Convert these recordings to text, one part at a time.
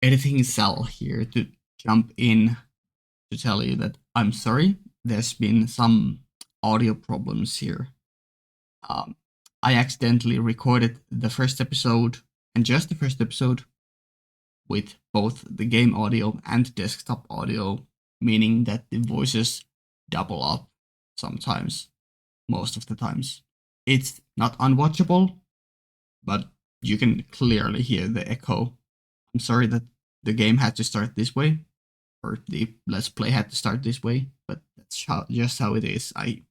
editing cell here to jump in to tell you that I'm sorry. There's been some audio problems here. Um, I accidentally recorded the first episode and just the first episode with both the game audio and desktop audio, meaning that the voices double up sometimes, most of the times. It's not unwatchable, but you can clearly hear the echo. I'm sorry that the game had to start this way, or the Let's Play had to start this way, but that's just how it is. I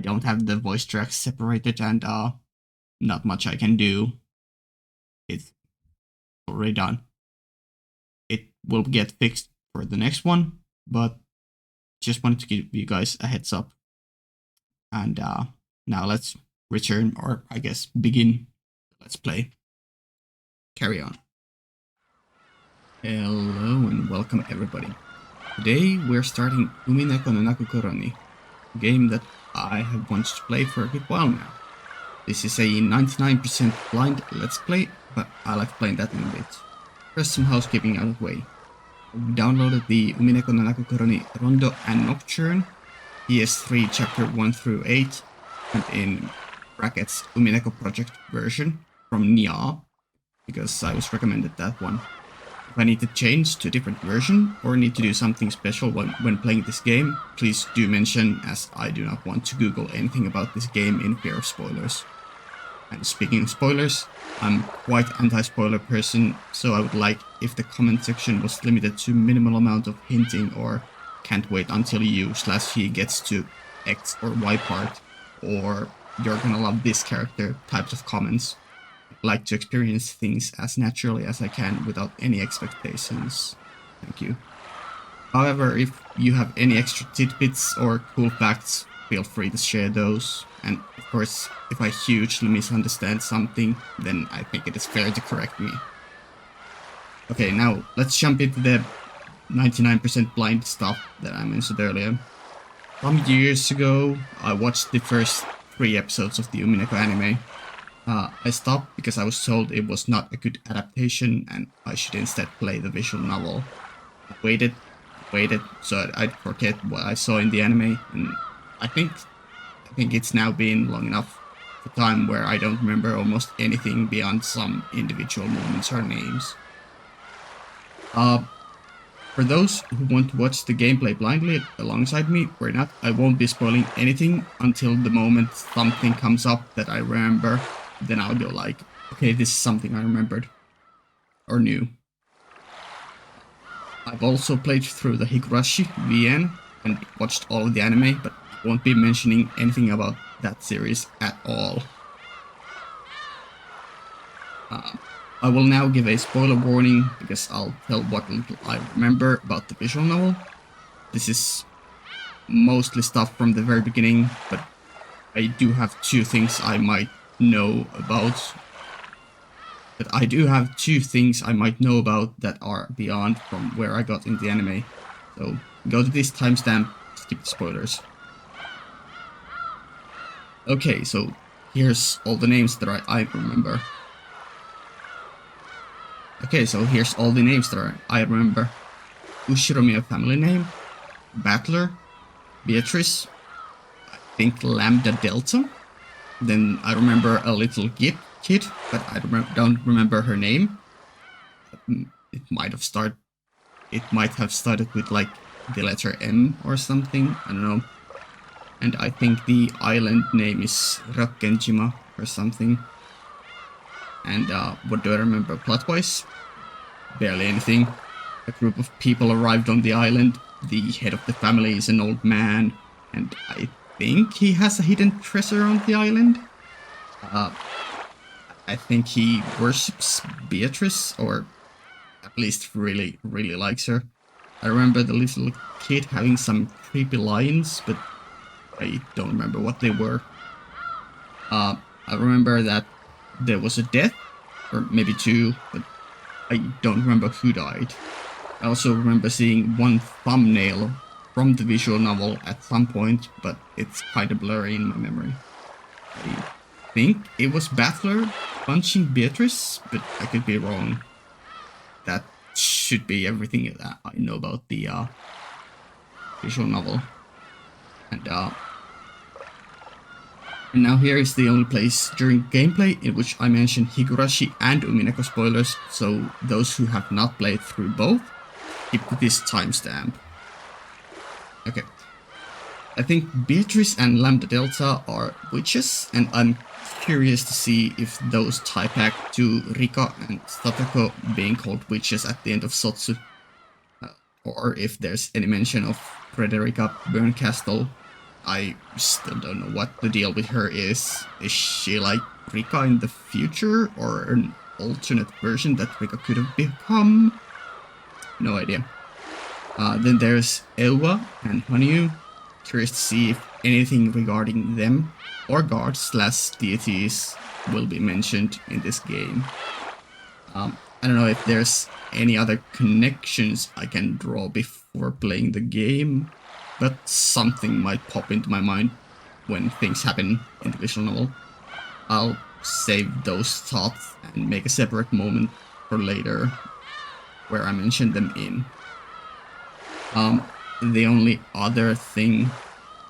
don't have the voice tracks separated, and not much I can do. It's already done. It will get fixed for the next one, but just wanted to give you guys a heads up. And now let's return, or I guess begin. Let's play. Carry on. Hello and welcome everybody. Today we're starting Umineko Naku Koro, a game that I have wanted to play for a good while now. This is a 99% blind let's play, but I like playing that in a bit. First, some housekeeping out of the way. I've downloaded the Umineko Naku Koro Rondo and Nocturne, PS3 chapter 1 through 8, and in brackets Umineko Project version from Nia, because I was recommended that one. If I need to change to a different version or need to do something special when playing this game, please do mention, as I do not want to Google anything about this game in fear of spoilers. And speaking of spoilers, I'm quite anti-spoiler person, so I would like if the comment section was limited to minimal amount of hinting or can't wait until you/he gets to X or Y part, or you're gonna love this character types of comments. I'd like to experience things as naturally as I can without any expectations. Thank you. However, if you have any extra tidbits or cool facts, feel free to share those. And of course, if I hugely misunderstand something, then I think it is fair to correct me. Okay, now let's jump into the 99% blind stuff that I mentioned earlier. Some years ago, I watched the first 3 episodes of the Umineko anime. I stopped because I was told it was not a good adaptation and I should instead play the visual novel. I waited, so I'd forget what I saw in the anime, and I think it's now been long enough for time where I don't remember almost anything beyond some individual moments or names. For those who want to watch the gameplay blindly alongside me or not, I won't be spoiling anything until the moment something comes up that I remember. Then I'll go like, okay, this is something I remembered or knew. I've also played through the Higurashi VN and watched all of the anime, but won't be mentioning anything about that series at all. I will now give a spoiler warning because I'll tell what little I remember about the visual novel. This is mostly stuff from the very beginning, but I do have 2 things I might know about. But I do have 2 things I might know about that are beyond from where I got in the anime. So go to this timestamp, skip the spoilers. Okay, so here's all the names that I remember. Okay, so here's all the names that I remember. Ushiromiya family name, Battler, Beatrice, I think Lambda Delta. Then I remember a little kid, but I don't remember her name. It might have started with like the letter M or something, I don't know. And I think the island name is Rakkenjima or something. And what do I remember plot-wise? Barely anything. A group of people arrived on the island. The head of the family is an old man, and I think he has a hidden treasure on the island. I think he worships Beatrice, or at least really likes her. I remember the little kid having some creepy lines, but I don't remember what they were. I remember that there was a death, or maybe 2, but I don't remember who died. I also remember seeing one thumbnail from the visual novel at some point, but it's kinda blurry in my memory. I think it was Battler punching Beatrice, but I could be wrong. That should be everything that I know about the visual novel. And now here is the only place during gameplay in which I mention Higurashi and Umineko spoilers, so those who have not played through both, keep this timestamp. Okay. I think Beatrice and Lambda Delta are witches, and I'm curious to see if those tie back to Rika and Satoko being called witches at the end of Sotsu, or if there's any mention of Frederica Berncastle. I still don't know what the deal with her is. Is she like Rika in the future, or an alternate version that Rika could have become? No idea. Then there's Ewa and Hanyu. Curious to see if anything regarding them or gods/deities will be mentioned in this game. I don't know if there's any other connections I can draw before playing the game, but something might pop into my mind when things happen in the visual novel. I'll save those thoughts and make a separate moment for later where I mention them in. The only other thing,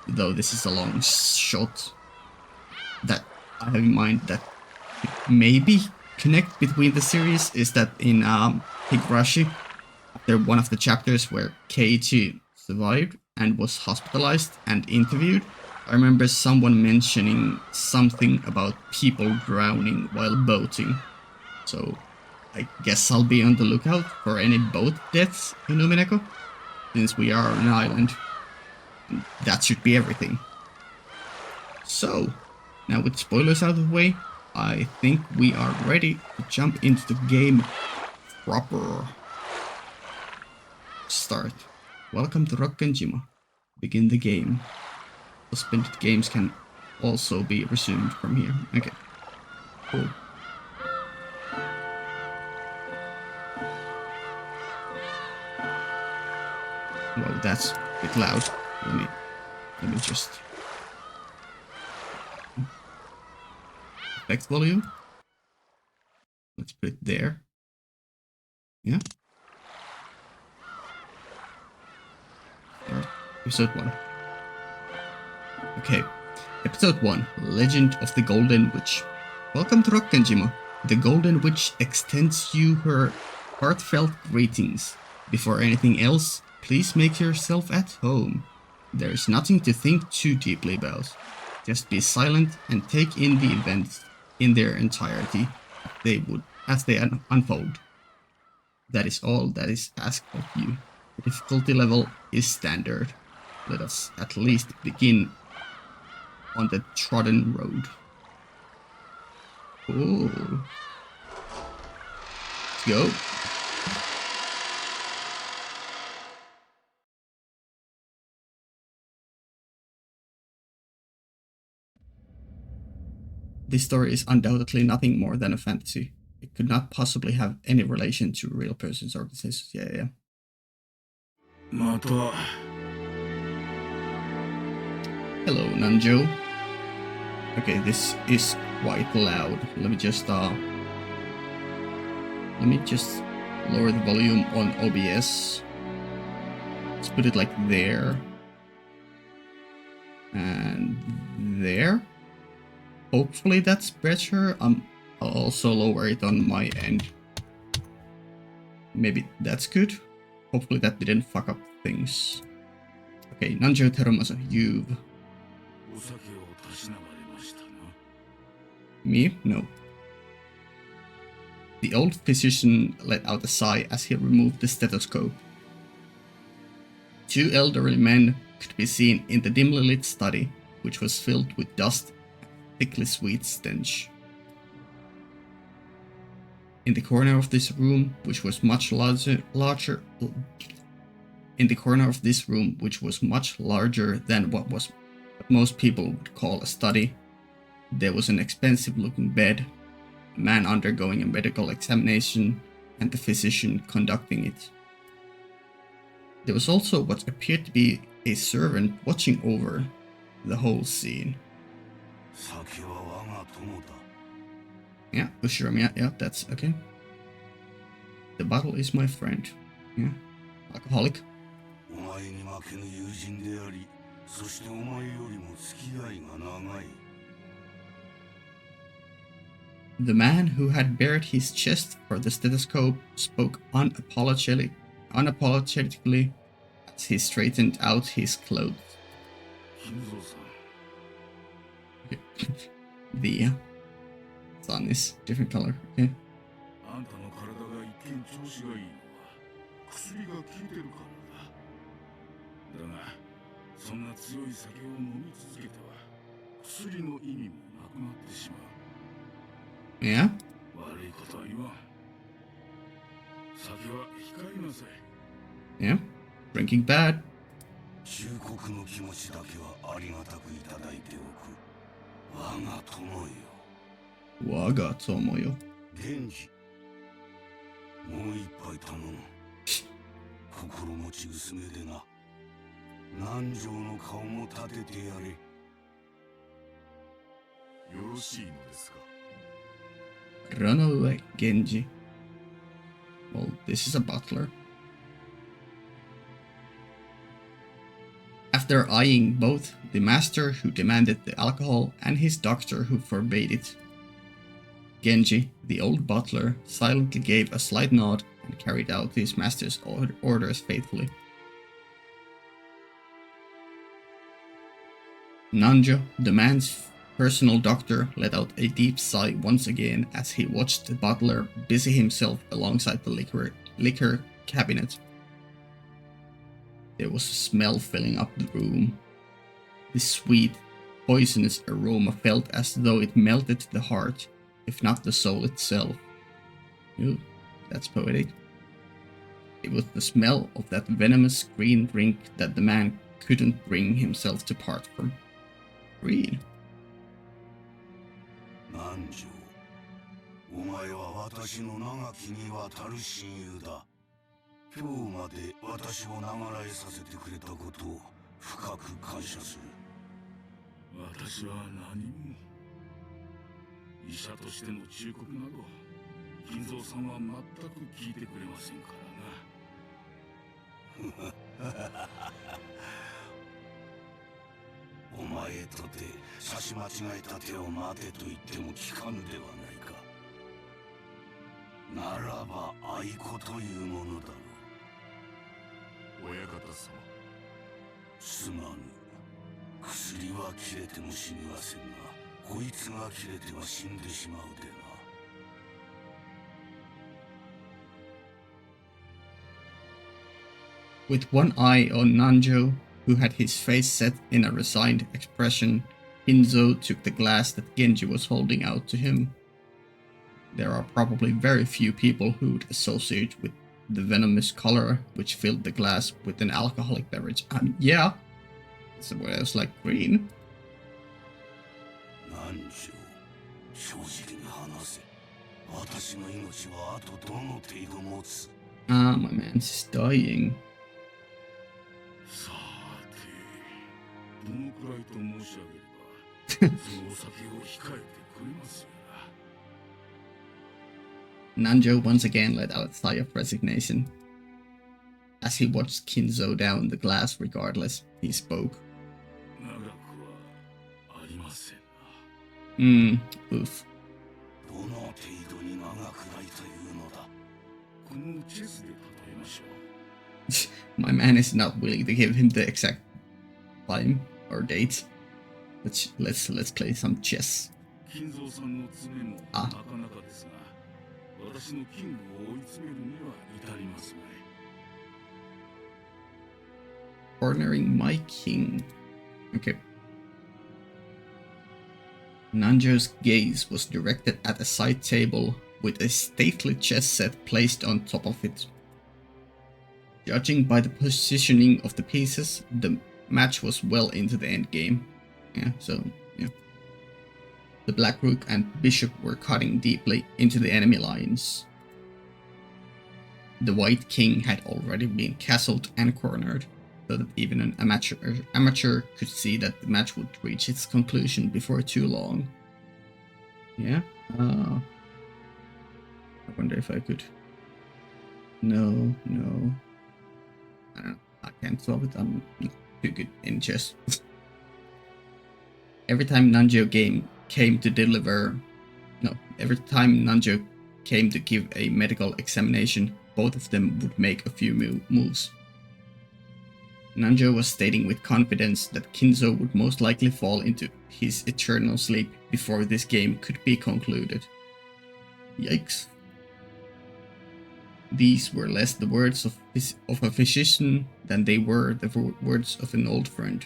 though this is a long shot, that I have in mind that maybe connect between the series is that in Higurashi, after one of the chapters where Keiichi survived and was hospitalized and interviewed, I remember someone mentioning something about people drowning while boating. So I guess I'll be on the lookout for any boat deaths in Umineko, since we are on an island. And that should be everything. So, now with spoilers out of the way, I think we are ready to jump into the game proper. Start. Welcome to Rokkenjima. Begin the game. Suspended games can also be resumed from here. Okay. Cool. Whoa, that's a bit loud. Let me just effect volume. Let's put it there. Yeah. Start episode 1. Okay. Episode 1. Legend of the Golden Witch. Welcome to Rokkenjima. The Golden Witch extends you her heartfelt greetings. Before anything else, please make yourself at home. There is nothing to think too deeply about. Just be silent and take in the events in their entirety as they unfold. That is all that is asked of you. The difficulty level is standard. Let us at least begin on the trodden road. Cool. Let's go. This story is undoubtedly nothing more than a fantasy. It could not possibly have any relation to real persons or organizations. Yeah. Hello, Nanjo. Okay, this is quite loud. Let me just lower the volume on OBS. Let's put it like there. And there. Hopefully that's better. I'll also lower it on my end. Maybe that's good. Hopefully that didn't fuck up things. Okay, Nanjo Terumasa, you. Me? No. The old physician let out a sigh as he removed the stethoscope. 2 elderly men could be seen in the dimly lit study, which was filled with dust and thickly sweet stench. In the corner of this room, which was much larger than what most people would call a study, there was an expensive-looking bed, a man undergoing a medical examination, and the physician conducting it. There was also what appeared to be a servant watching over the whole scene. Yeah, Ushiromiya, yeah, that's okay. The bottle is my friend. Yeah. Alcoholic. The man who had bared his chest for the stethoscope spoke unapologetically as he straightened out his clothes. The sun is different color, okay? Yeah? Yeah? Drinking bad. Waga tomoyo. Run Genji. Well, this is a butler. After eyeing both the master who demanded the alcohol and his doctor who forbade it, Genji, the old butler, silently gave a slight nod and carried out his master's orders faithfully. Nanjo, the man's personal doctor, let out a deep sigh once again as he watched the butler busy himself alongside the liquor cabinet. There was a smell filling up the room. The sweet, poisonous aroma felt as though it melted the heart, if not the soul itself. Ooh, that's poetic. It was the smell of that venomous green drink that the man couldn't bring himself to part from. Green. Nanjo, お前は私の長きにわたる親友だ。今日まで私を長らえさせてくれたことを深く感謝する。私は何も。医者としての忠告など、金蔵さんは全く聞いてくれませんからな。お前とて差し間違えた手を待てと言っても聞かぬではないか。ならば愛子というものだろう。親方様。すまぬ。薬は切れても死にはせんが、こいつが切れては死んでしまうでな。With one eye on Nanjo, who had his face set in a resigned expression, Hinzo took the glass that Genji was holding out to him. There are probably very few people who would associate with the venomous color which filled the glass with an alcoholic beverage. Yeah, so it was like green. Nanjo, my man's dying. Nanjo once again let out a sigh of resignation. As he watched Kinzo down the glass regardless, he spoke. Oof. My man is not willing to give him the exact time or date. Let's play some chess. Cornering my king. Okay. Nanjo's gaze was directed at a side table with a stately chess set placed on top of it. Judging by the positioning of the pieces, the match was well into the endgame. Yeah. The black rook and bishop were cutting deeply into the enemy lines. The white king had already been castled and cornered, so that even an amateur could see that the match would reach its conclusion before too long. Yeah? I wonder if I could No, no. I don't know. I can't solve it. I'm not too good in chess. Every time Nanjo came to give a medical examination, both of them would make a few moves. Nanjo was stating with confidence that Kinzo would most likely fall into his eternal sleep before this game could be concluded. Yikes. These were less the words of a physician than they were the words of an old friend.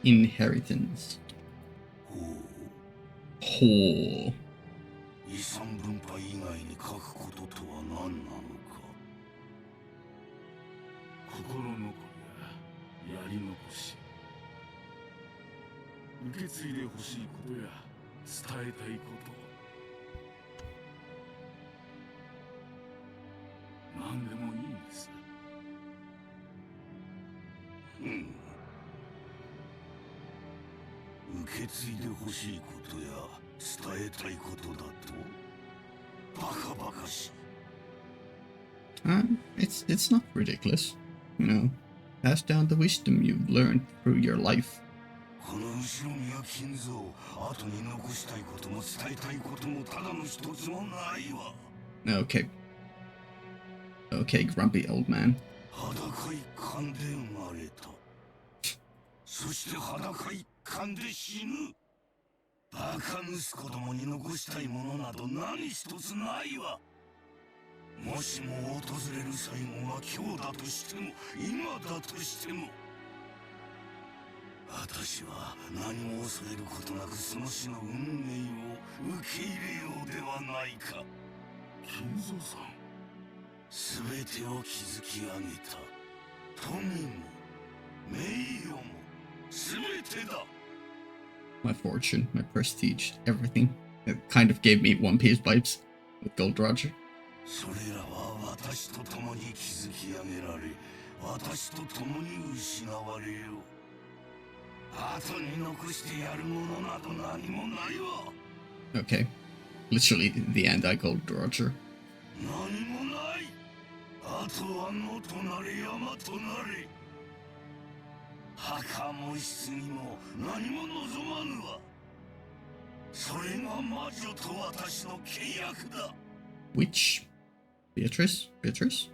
Inheritance. Ho. It's not ridiculous, you know. Pass down the wisdom you've learned through your life. Okay. Okay, grumpy old man. My fortune, my prestige, everything. It kind of gave me One Piece vibes with Gold Roger. Okay, literally the anti-Gold Roger. Which? Beatrice? Beatrice?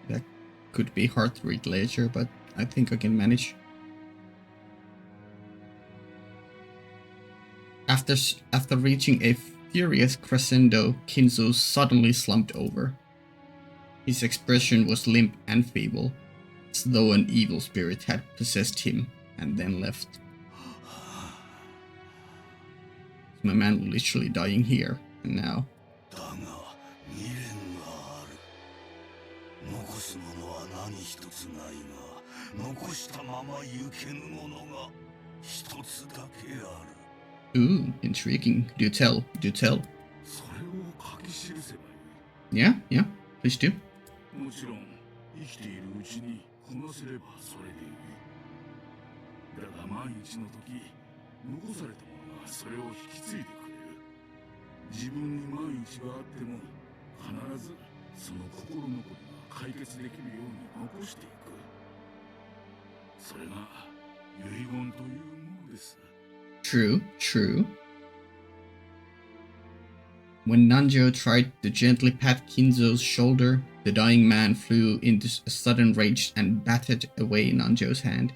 That could be hard to read later, but I think I can manage. After reaching a furious crescendo, Kinzo suddenly slumped over. His expression was limp and feeble, as though an evil spirit had possessed him and then left. My man was literally dying here and now. Ooh, intriguing. Do tell. Yeah, please do. True. When Nanjo tried to gently pat Kinzo's shoulder, the dying man flew into a sudden rage and batted away Nanjo's hand.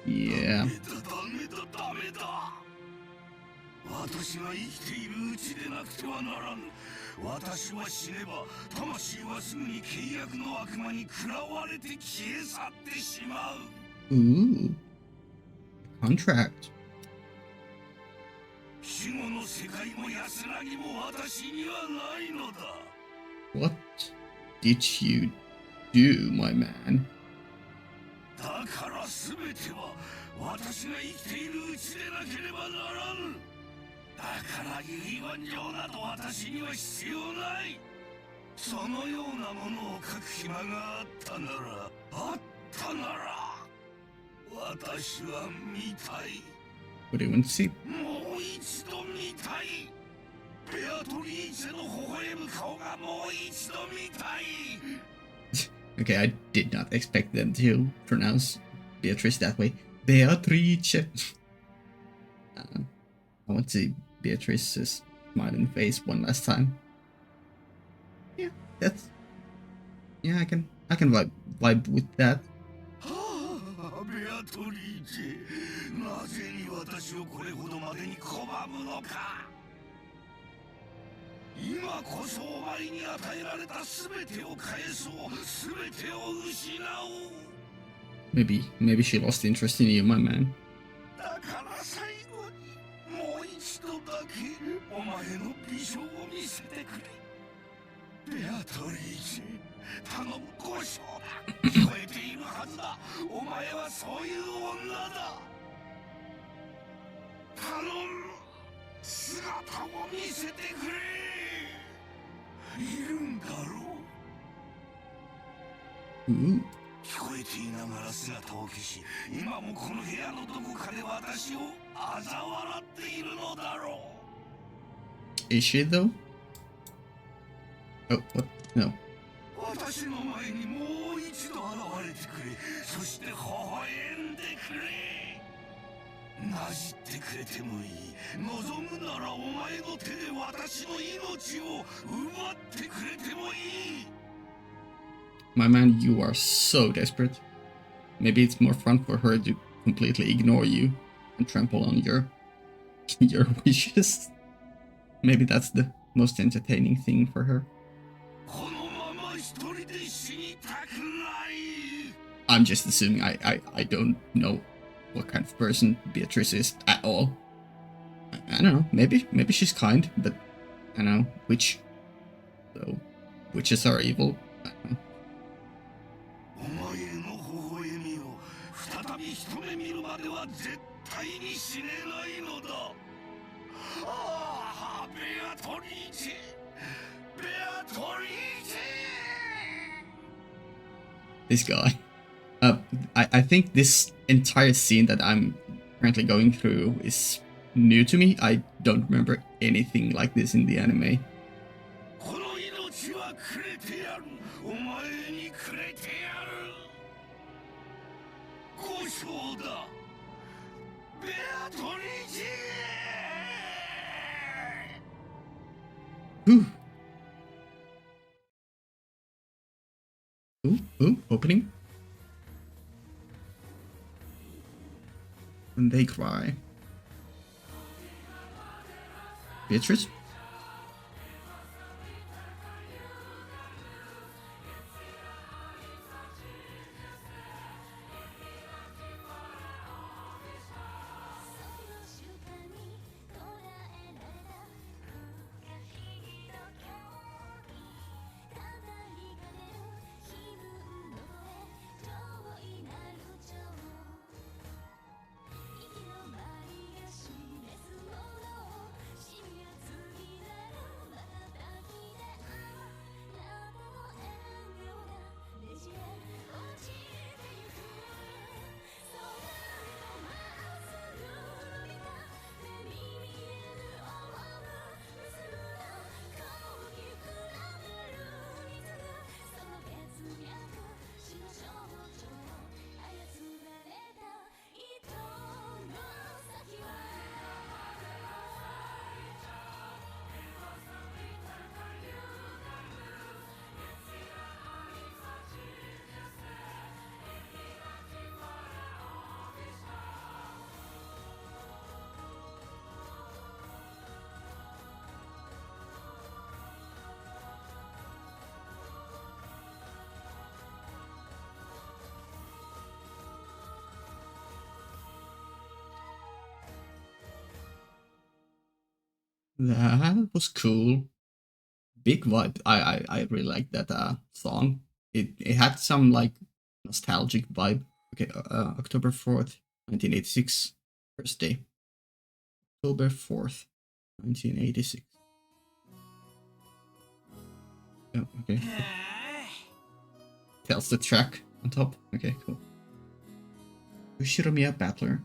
Yeah. 私が生きているうちでなくてはならぬ。私は死ねば魂はすぐに契約の悪魔に食らわれて消え去ってしまう。Ooh. Contract. 死後の世界も安らぎも私にはないのだ。What did you do, my man? だから全ては私が生きているうちでなければならぬ。だから遺言状など私には必要ない。そのようなものを書く暇があったなら私は見たい。 What do you want to see? もう一度見たい。ベアトリーチェの微笑む顔がもう一度見たい。Okay, I did not expect them to pronounce Beatrice that way. Beatrice. I want to see Beatrice's smiling face one last time. Yeah, that's... Yeah, I can vibe with that. ベアトリーチェ、なぜに私をこれほどまでに拒むのか。今こそお前に与えられた全てを返そう。全てを失おう。 Maybe she lost interest in you, my man. だから最後にもう一度だけお前の美少を見せてくれ。ベアトリーチェ、頼む、交渉だ。聞こえているはずだ。お前はそういう女だ。頼む、姿を見せてくれ。いるんだろう。 Ooh. 聞こえていながら姿を消し、今もこの部屋のどこかで私を嘲笑っているのだろう。 Is she though? Oh, what? No. 私の前にもう一度現れてくれ。そして微笑んでくれ。なじってくれてもいい。望むならお前の手で私の命を奪ってくれてもいい。 My man, you are so desperate. Maybe it's more fun for her to completely ignore you and trample on your wishes. Maybe that's the most entertaining thing for her. このまま一人で死にたくない。 I'm just assuming I don't know what kind of person Beatrice is at all. I don't know. Maybe she's kind, but I don't know which. So witches are evil. I don't know. お前の微笑みを再び一目見るまでは絶対に死ねないのだ。ああ、ベアトリーチェ、ベアトリーチェ。 This guy. I think this entire scene that I'm currently going through is new to me. I don't remember anything like this in the anime. この命はくれてやる。お前にくれてやる。交渉だ。ベアトリーチェ。 Ooh. Ooh, opening. And they cry. Beatrice? That was cool. Big vibe. I really like that song. It had some like nostalgic vibe. Okay, October 4th, 1986, first day. October 4th, 1986. Oh, okay. Tells the track on top. Okay, cool. Ushiromiya Battler.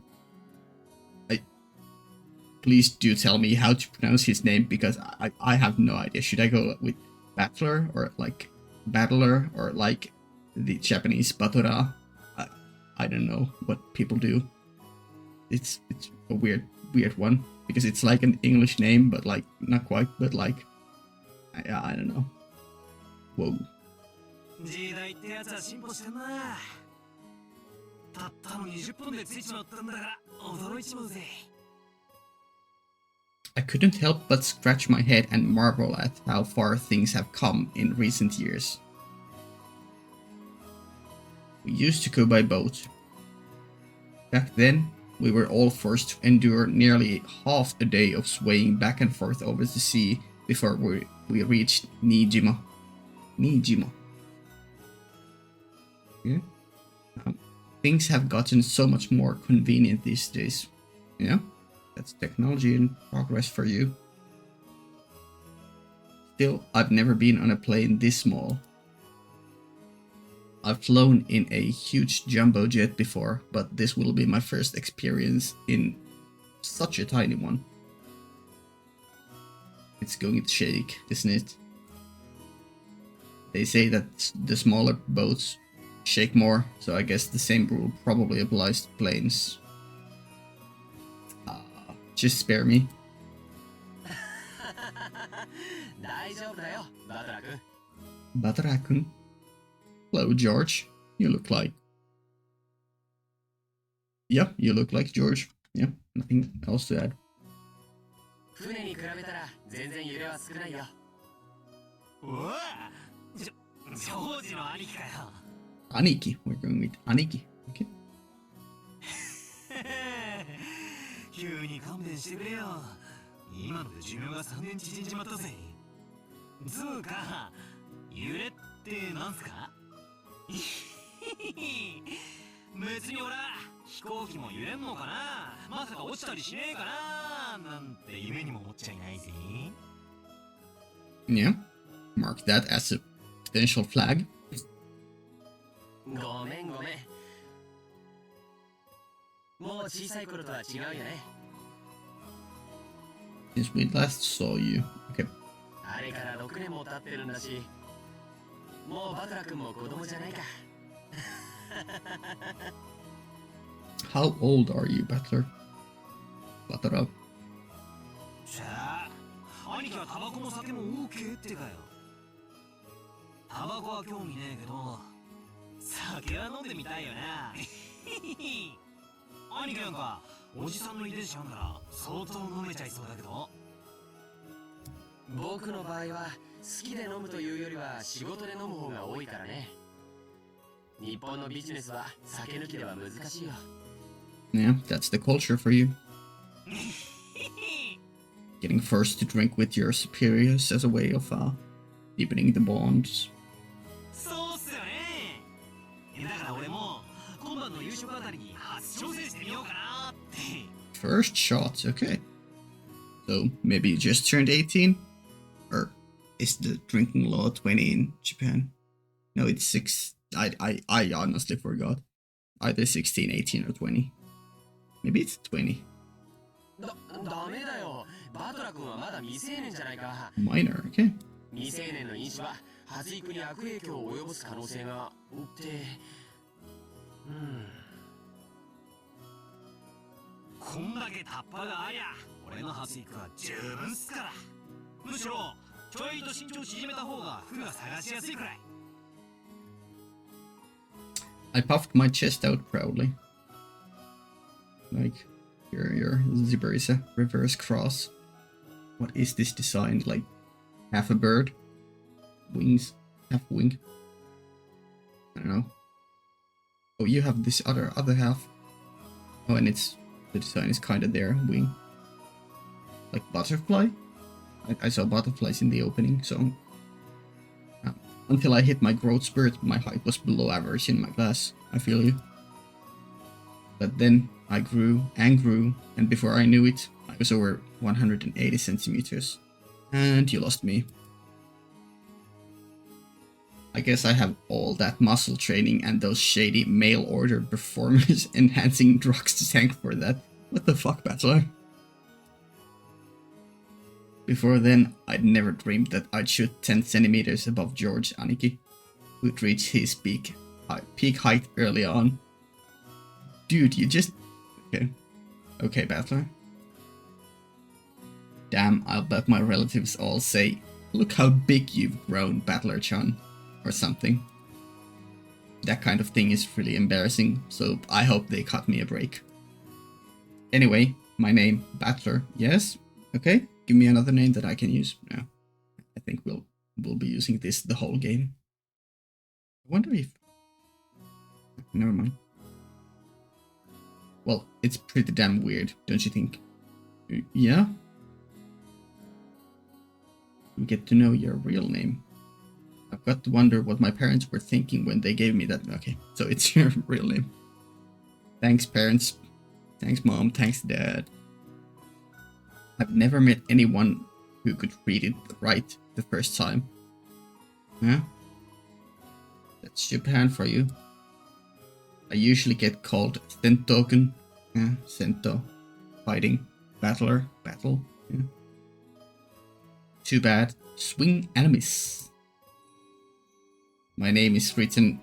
Please do tell me how to pronounce his name, because I have no idea. Should I go with Battler or like Battler or like the Japanese Batora? I don't know what people do. It's a weird one, because it's like an English name, but like not quite, but like I don't know. Whoa. 時代ってやつは進歩してんな。たったの20分でついちまったんだから驚いちまうぜ。 I couldn't help but scratch my head and marvel at how far things have come in recent years. We used to go by boat. Back then, we were all forced to endure nearly half a day of swaying back and forth over the sea before we reached Nijima. Nijima. Yeah. Things have gotten so much more convenient these days. Yeah, that's technology in progress for you. Still, I've never been on a plane this small. I've flown in a huge jumbo jet before, but this will be my first experience in such a tiny one. It's going to shake, isn't it? They say that the smaller boats shake more, so I guess the same rule probably applies to planes. Just spare me. Batara-kun. Hello, George. You look like... Yep, you look like George. Yep, nothing else to add. Aniki. We're going with Aniki. Okay. 急に勘弁してくれよ。今ので寿命が3年縮んじまったぜ。つうか、揺れってなんすか？別に俺飛行機も揺れんのかな、まさか落ちたりしねえかななんて夢にも思っちゃいないぜ。 Yeah, mark that as a potential flag. ごめんごめん。もう小さい頃とは違うよね。 Since we last saw you. Okay. あれから6年も経ってるんだし、もうバトラ君も子供じゃないか。How old are you, Battler? Batara. しゃあ、兄貴はタバコも酒も OK ってかよ。タバコは興味ねえけど、酒は飲んでみたいよな。兄貴なんかおじさんの遺伝子あんなら相当飲めちゃいそうだけど。僕の場合は好きで飲むというよりは仕事で飲む方が多いからね。日本のビジネスは酒抜きでは難しいよ。 Yeah, that's the culture for you. Getting forced to drink with your superiors as a way of deepening the bonds. そうっすよね。だから俺も今晩の夕食あたりに初挑戦してみようかなって。 First shots, okay. So maybe you just turned 18? Or is the drinking law 20 in Japan? No, it's 6. I honestly forgot. Either 16, 18, or 20. Maybe it's 20. ダメだよ。バトラ君はまだ未成年じゃないか。 Minor, okay. 未成年の飲酒は発育に悪影響を及ぼす可能性がって。こんだけタッパがありゃ俺の発育は十分っすから。むしろちょいと身長縮めた方が服が探しやすいくらい。 I puffed my chest out proudly. Like, your zipper is a reverse cross. What is this design? Like, half a bird? Wings? Half wing? I don't know. Oh, you have this other half. Oh, and the design is kinda there, wing. Like butterfly? I saw butterflies in the opening, so... until I hit my growth spurt, my height was below average in my class. I feel you. But then I grew, and before I knew it, I was over 180 centimeters. And you lost me. I guess I have all that muscle training and those shady mail order performance enhancing drugs to thank for that. What the fuck, Bachelor? Before then, I'd never dreamed that I'd shoot 10 centimeters above George Aniki, who'd reach his peak height early on. Dude, you just... Okay. Okay, Battler. Damn, I'll bet my relatives all say, "Look how big you've grown, Battler-chan," or something. That kind of thing is really embarrassing, so I hope they cut me a break. Anyway, my name, Battler, yes? Okay, give me another name that I can use. No, I think we'll be using this the whole game. I wonder if... Never mind. Well, it's pretty damn weird, don't you think? Yeah? We get to know your real name. I've got to wonder what my parents were thinking when they gave me that. Okay, so it's your real name. Thanks, parents. Thanks, Mom. Thanks, Dad. I've never met anyone who could read it right the first time. Yeah? That's Japan for you. I usually get called Sento-kun. Yeah, Sento. Fighting. Battler. Battle. Yeah. Too bad. Swing and a miss. My name is written...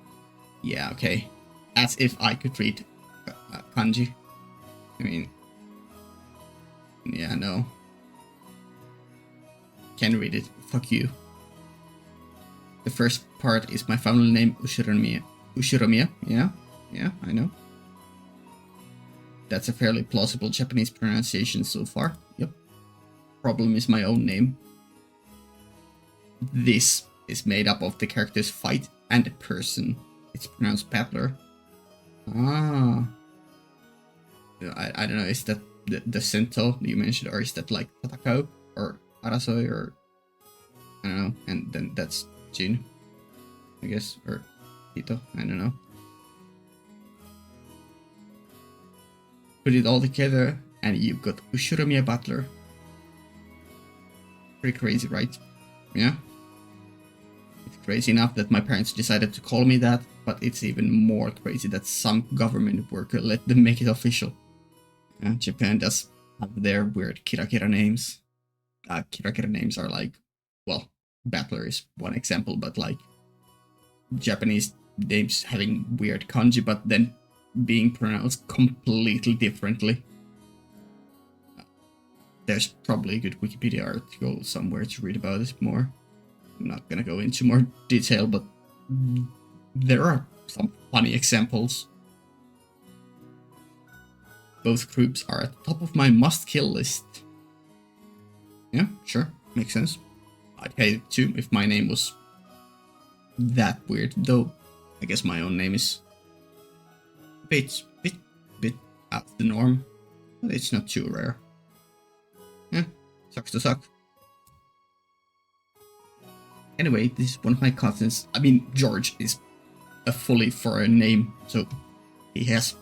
Yeah, okay. As if I could read kanji. I mean... Yeah, no. Can't read it. Fuck you. The first part is my family name, Ushiromiya. Ushiromiya? Yeah, I know. That's a fairly plausible Japanese pronunciation so far. Yep. Problem is my own name. This is made up of the characters fight and person. It's pronounced Battler. Ah. I don't know, is that the Sento you mentioned, or is that like Tatakao or Arasoi, or I don't know, and then that's Jin, I guess, or Hito, I don't know. Put it all together and you've got Ushiromiya Battler. Pretty crazy, right? Yeah? It's crazy enough that my parents decided to call me that, but it's even more crazy that some government worker let them make it official. Japan does have their weird kira names. Kira names are like, well, Battler is one example, but like Japanese names having weird kanji, but then being pronounced completely differently. There's probably a good Wikipedia article somewhere to read about it more. I'm not gonna go into more detail, but there are some funny examples. Both groups are at the top of my must-kill list. Yeah, sure, makes sense. I'd hate it too if my name was that weird, though I guess my own name is a bit out of the norm, but it's not too rare. Yeah, sucks to suck. Anyway, this is one of my cousins. I mean, George is a fully foreign name, so he has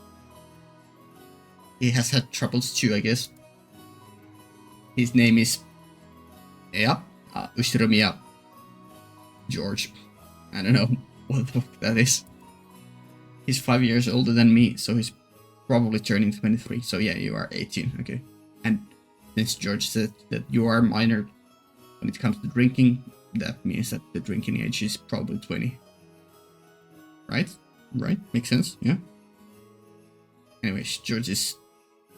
had troubles too, I guess. His name is Ushiromiya George. I don't know what the fuck that is. He's 5 years older than me, so he's probably turning 23. So yeah, you are 18, okay. And since George said that you are minor when it comes to drinking, that means that the drinking age is probably 20. Right? Right? Makes sense, yeah? Anyways, George is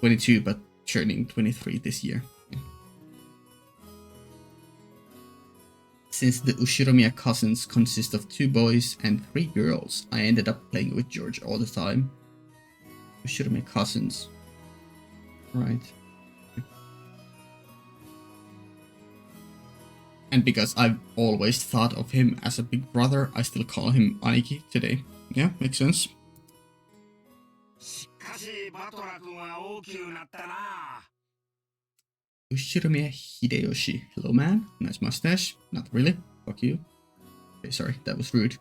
22 but turning 23 this year. Yeah. Since the Ushiromiya cousins consist of 2 boys and 3 girls, I ended up playing with George all the time. Ushiromiya cousins. Right. And because I've always thought of him as a big brother, I still call him Aniki today. Yeah, makes sense. しかしバトラ君は大きくなったな。Ushiromiya Hideyoshi. Hello, man. Nice mustache. Not really. Fuck you. Okay, sorry, that was rude.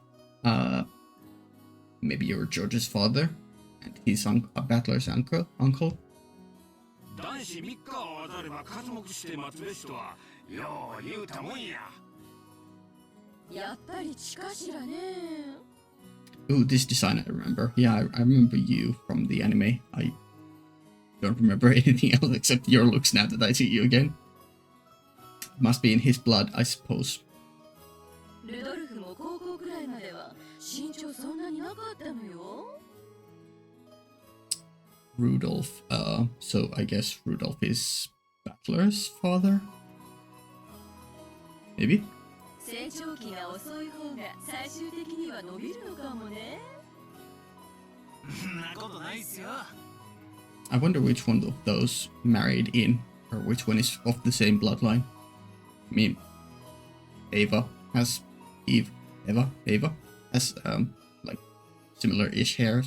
Maybe you're George's father, and he's a battler's uncle. 男子3日を渡れば刮目して待つべしとはよう言うたもんや。やっぱり血かしらね。 Ooh, this design I remember. Yeah, I remember you from the anime. I don't remember anything else except your looks now that I see you again. Must be in his blood, I suppose. ルドルフも高校くらいまでは身長そんなになかったのよ。Rudolph, so I guess Rudolph is Battler's father? Maybe? 成長期が遅い方が最終的には伸びるのかもね。そんなことないっすよ。I wonder which one of those married in, or which one is of the same bloodline. I mean, Ava has Ava has like similar-ish hair.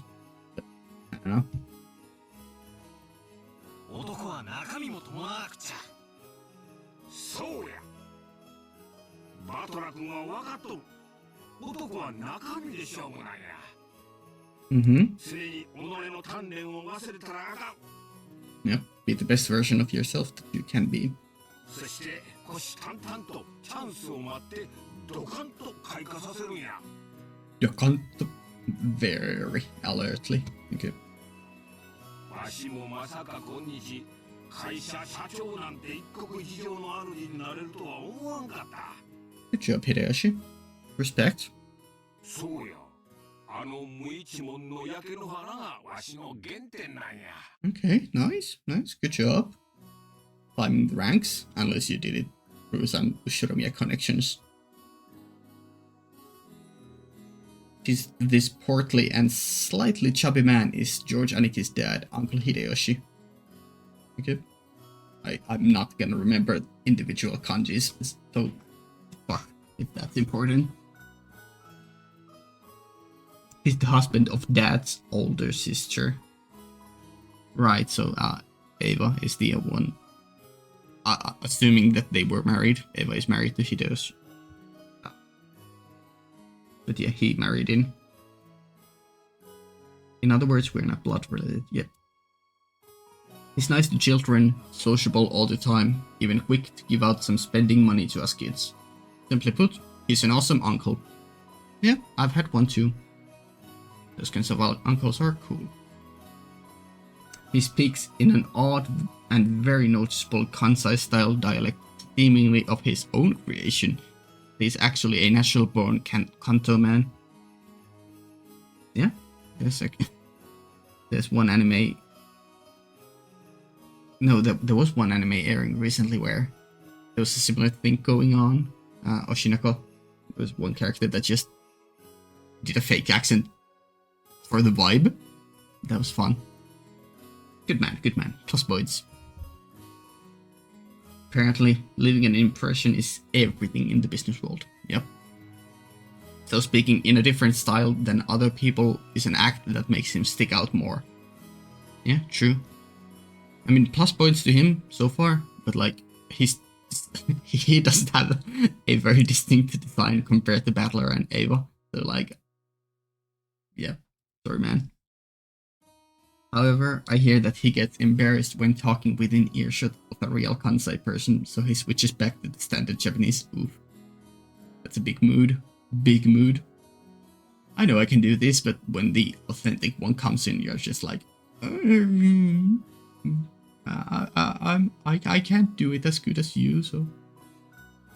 But I don't know. 男は中身も伴わなくちゃ。そうや。バトラ君は分かっとる。男は中身で勝負なんや。Mm-hmm. 常に己の鍛錬を忘れたらあかん。 Yep, be the best version of yourself that you can be. そして虎視眈々とチャンスを待ってドカンと開花させるんや。 You can't very alertly. Okay. わしもまさか今日会社社長なんて一国一城の主になれるとは思わんかった。 Good job, Hideyoshi. Respect. そうや。あの無一文の焼け野原がわしの原点なんや。 Okay, nice. Good job. Climbing the ranks, unless you did it through some Ushiromiya connections. This portly and slightly chubby man is George Aniki's dad, Uncle Hideyoshi. Okay. I'm not gonna remember individual kanjis, so fuck if that's important. He's the husband of dad's older sister. Right, so Ava is the one. Assuming that they were married, Ava is married to Hideyoshi. But yeah, he married in. In other words, we're not blood related yet. He's nice to children, sociable all the time, even quick to give out some spending money to us kids. Simply put, he's an awesome uncle. Yeah, I've had one too. Those kinds of uncles are cool. He speaks in an odd and very noticeable Kansai-style dialect, seemingly of his own creation. He's actually a natural-born Kanto man. Yeah, there's one anime. No, there was one anime airing recently where there was a similar thing going on. Oshinoko. There was one character that just did a fake accent for the vibe. That was fun. Good man. Plus points. Apparently, leaving an impression is everything in the business world. Yep. So speaking in a different style than other people is an act that makes him stick out more. Yeah, true. I mean, plus points to him so far, but like, he doesn't have a very distinct design compared to Battler and Ava. So like, yeah, sorry man. However, I hear that he gets embarrassed when talking within earshot of a real Kansai person, so he switches back to the standard Japanese. Oof. That's a big mood. Big mood. I know I can do this, but when the authentic one comes in, you're just like, I can't do it as good as you, so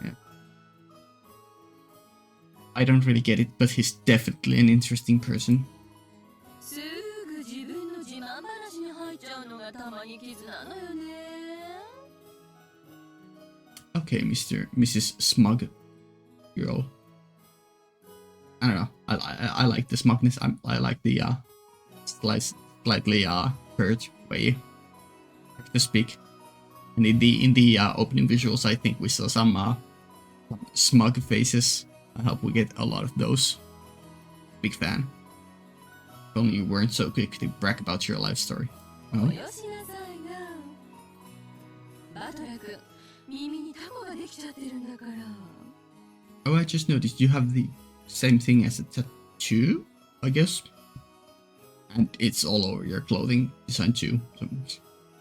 yeah. I don't really get it, but he's definitely an interesting person. Okay, Mrs. Smug girl. I don't know. I like the smugness. I like the slightly hurt way to speak. And in the opening visuals, I think we saw some smug faces. I hope we get a lot of those. Big fan. If only you weren't so quick to brag about your life story. Oh. 耳にタコができちゃってるんだから。 Oh, I just noticed you have the same thing as a tattoo, I guess. And it's all over your clothing design too. So,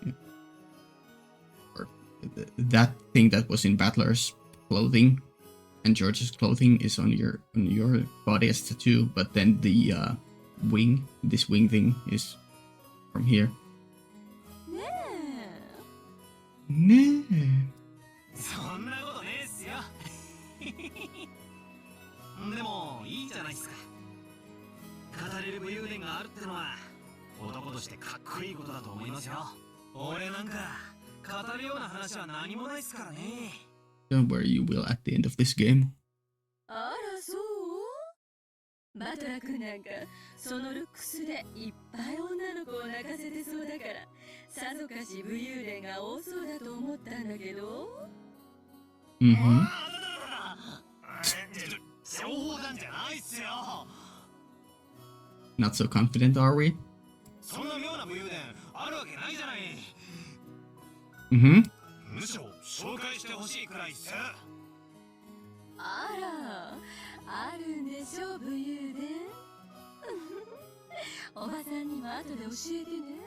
yeah. Or that thing that was in Battler's clothing and George's clothing is on your body as a tattoo, but then the wing, this wing thing is from here. ねえ。 Nah. そんなことねえっすよ。でもいいじゃないっすか。語れる武勇伝があるってのは男としてかっこいいことだと思いますよ。俺なんか語るような話は何もないっすからね。 Don't worry, you will at the end of this game. あらそう。バトラ君なんかそのルックスでいっぱい女の子を泣かせてそうだからさぞかし武勇伝が多そうだと思ったんだけど。 Mm-hmm. 情報なんじゃないっすよ。 Not so confident, are we? そんな妙な武勇伝あるわけないじゃない。 Mm-hmm. むしろ紹介してほしいくらいっす。あら、あるんでしょ武勇伝。おばさんには後で教えてね。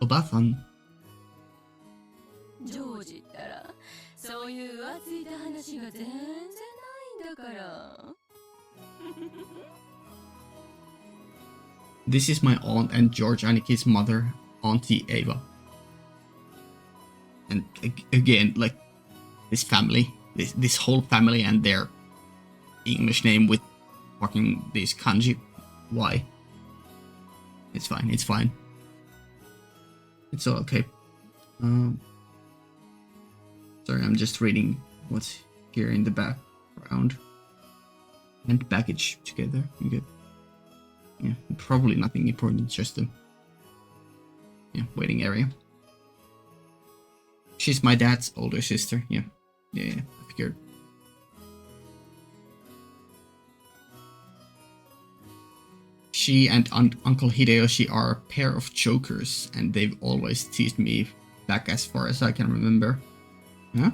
Obathan. ジョージったらそういう浮ついた話が全然ないんだから。 This is my aunt and George Aniki's mother, Auntie Ava. And again, like, this family, this whole family and their English name with fucking this kanji. Why? It's fine, it's fine. It's all okay. Sorry, I'm just reading what's here in the background. And baggage together. Okay. Yeah, probably nothing important, just a waiting area. She's my dad's older sister. Yeah, I figured. She and Uncle Hideyoshi are a pair of jokers, and they've always teased me back as far as I can remember. Huh?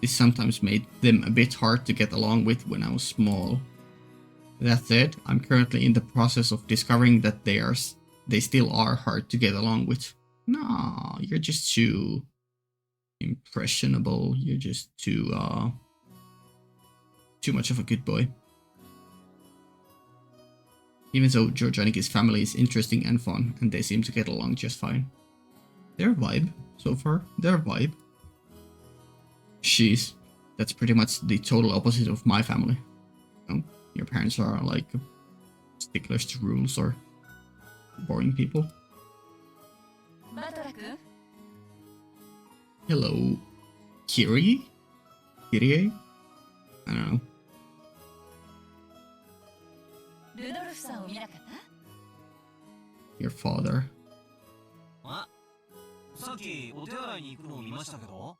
This sometimes made them a bit hard to get along with when I was small. That said, I'm currently in the process of discovering that they still are hard to get along with. No, you're just too impressionable. You're just too much of a good boy. Even so, George Aniki's family is interesting and fun, and they seem to get along just fine. Their vibe, so far, their vibe. Sheesh, that's pretty much the total opposite of my family. You know, your parents are like sticklers to rules or boring people. Hello, Kirie? Kirie? I don't know. Your father. あ、さっきお手洗いに行くのを見ましたけど。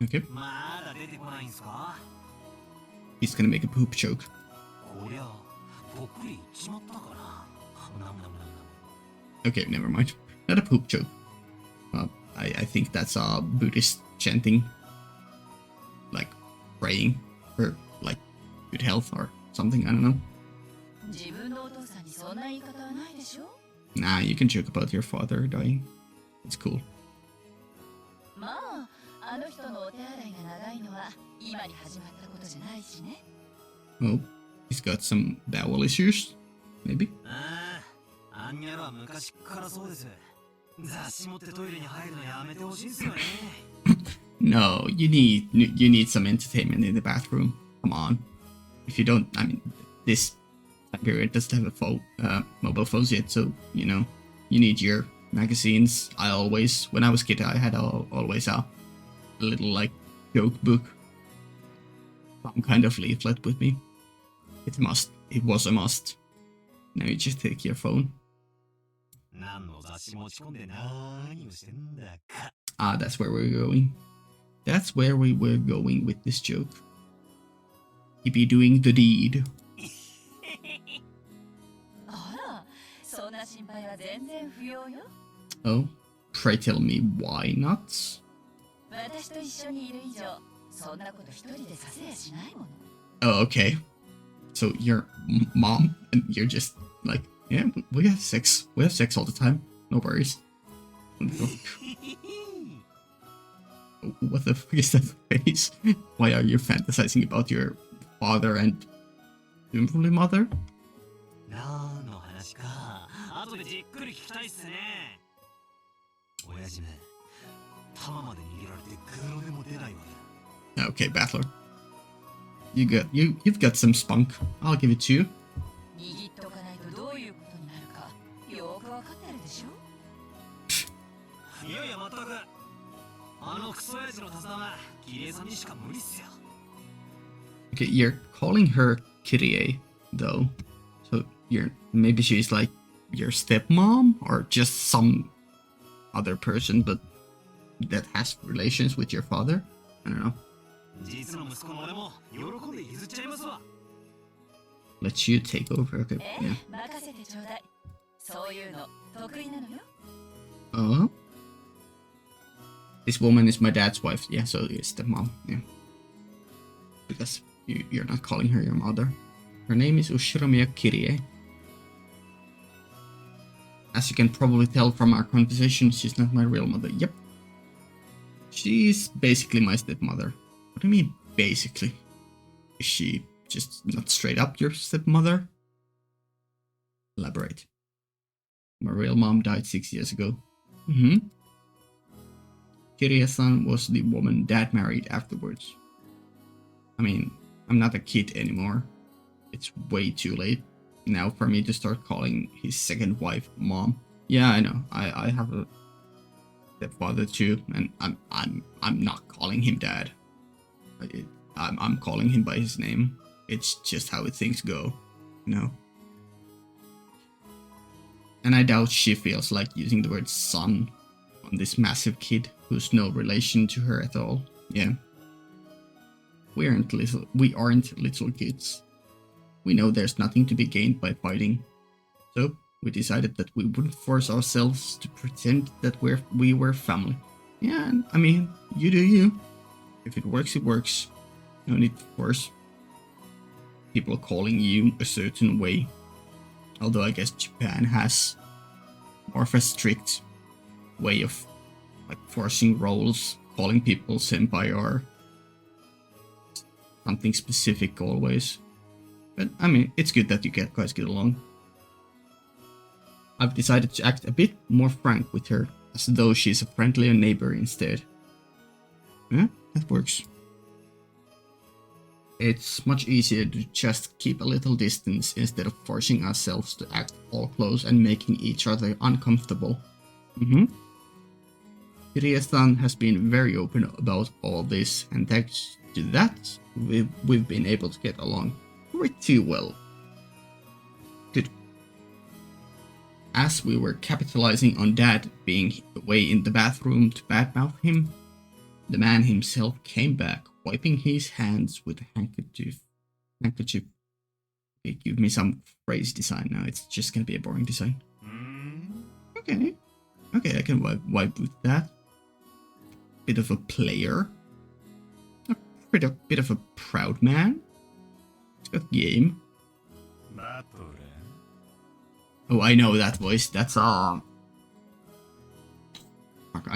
Okay. まだ出てこないんすか? He's gonna make a poop joke. こりゃ、ぽっくりいっちまったかな。Okay, never mind. Not a poop joke. I think that's Buddhist chanting. Like, praying for, like, good health or something, I don't know. Nah, you can joke about your father dying. It's cool. Oh, he's got some bowel issues? Maybe? あんにゃらは昔からそうです。雑誌持ってトイレに入るのやめてほしいんすよね。No, you need some entertainment in the bathroom. Come on. If you don't, I mean, this time period doesn't have a phone, mobile phones yet, so, you know, you need your magazines. When I was a kid, I had always a little, like, joke book. Some kind of leaflet with me. It was a must. Now you just take your phone. Ah, that's where we're going. That's where we were going with this joke. He be doing the deed. Oh, pray tell me why not? 私と一緒にいる以上そんなこと一人でさせやしないもの。 Oh, okay. So you're mom, and you're just like, yeah, we have sex. We have sex all the time. No worries. What the fuck is that face? Why are you fantasizing about your father and presumably mother? 何の話か後でじっくり聞きたいっすね。親父め、玉まで逃げられてグロでも出ないわけ。 Okay, Battler. You've got some spunk. I'll give it to you. 握っとかないとどういうことになるかよくわかってるでしょ。いやいや全く。あのクソ親父の手綱はキリエさんにしか無理っすよ。 Okay, you're calling her Kirie, though. So maybe she's like your stepmom or just some other person, but that has relations with your father. I don't know. 実の息子の俺も喜んで譲っちゃいますわ。 Let you take over. Okay. え Yeah. え、任せてちょうだい。そういうの得意なのよ。 Oh. This woman is my dad's wife. Yeah, so your stepmom. Yeah. Because you're not calling her your mother. Her name is Ushiromiya Kirie. As you can probably tell from our conversation, she's not my real mother. Yep. She's basically my stepmother. What do you mean, basically? Is she just not straight up your stepmother? Elaborate. My real mom died 6 years ago. Mm-hmm. Kirie-san was the woman dad married afterwards. I mean, I'm not a kid anymore. It's way too late now for me to start calling his second wife mom. Yeah, I know. I have a stepfather too, and I'm not calling him dad. I'm calling him by his name. It's just how things go, you know. And I doubt she feels like using the word son on this massive kid who's no relation to her at all. Yeah. We aren't little kids. We know there's nothing to be gained by fighting. So we decided that we wouldn't force ourselves to pretend that we were family. Yeah, and I mean, you do you. If it works, it works. No need to force people calling you a certain way. Although I guess Japan has more of a strict way of like forcing roles, calling people senpai or something specific always. But I mean, it's good that you guys get along. I've decided to act a bit more frank with her, as though she's a friendlier neighbor instead. Yeah, that works. It's much easier to just keep a little distance instead of forcing ourselves to act all close and making each other uncomfortable. Kirie-san has been very open about all this, and thanks to that, we've been able to get along pretty well. Good. As we were capitalizing on Dad being away in the bathroom to badmouth him, the man himself came back, wiping his hands with a handkerchief. Okay, give me some phrase design now. It's just gonna be a boring design. Okay, I can wipe with that. Bit of a player. A bit of a proud man. It's got game. Oh, I know that voice. That's I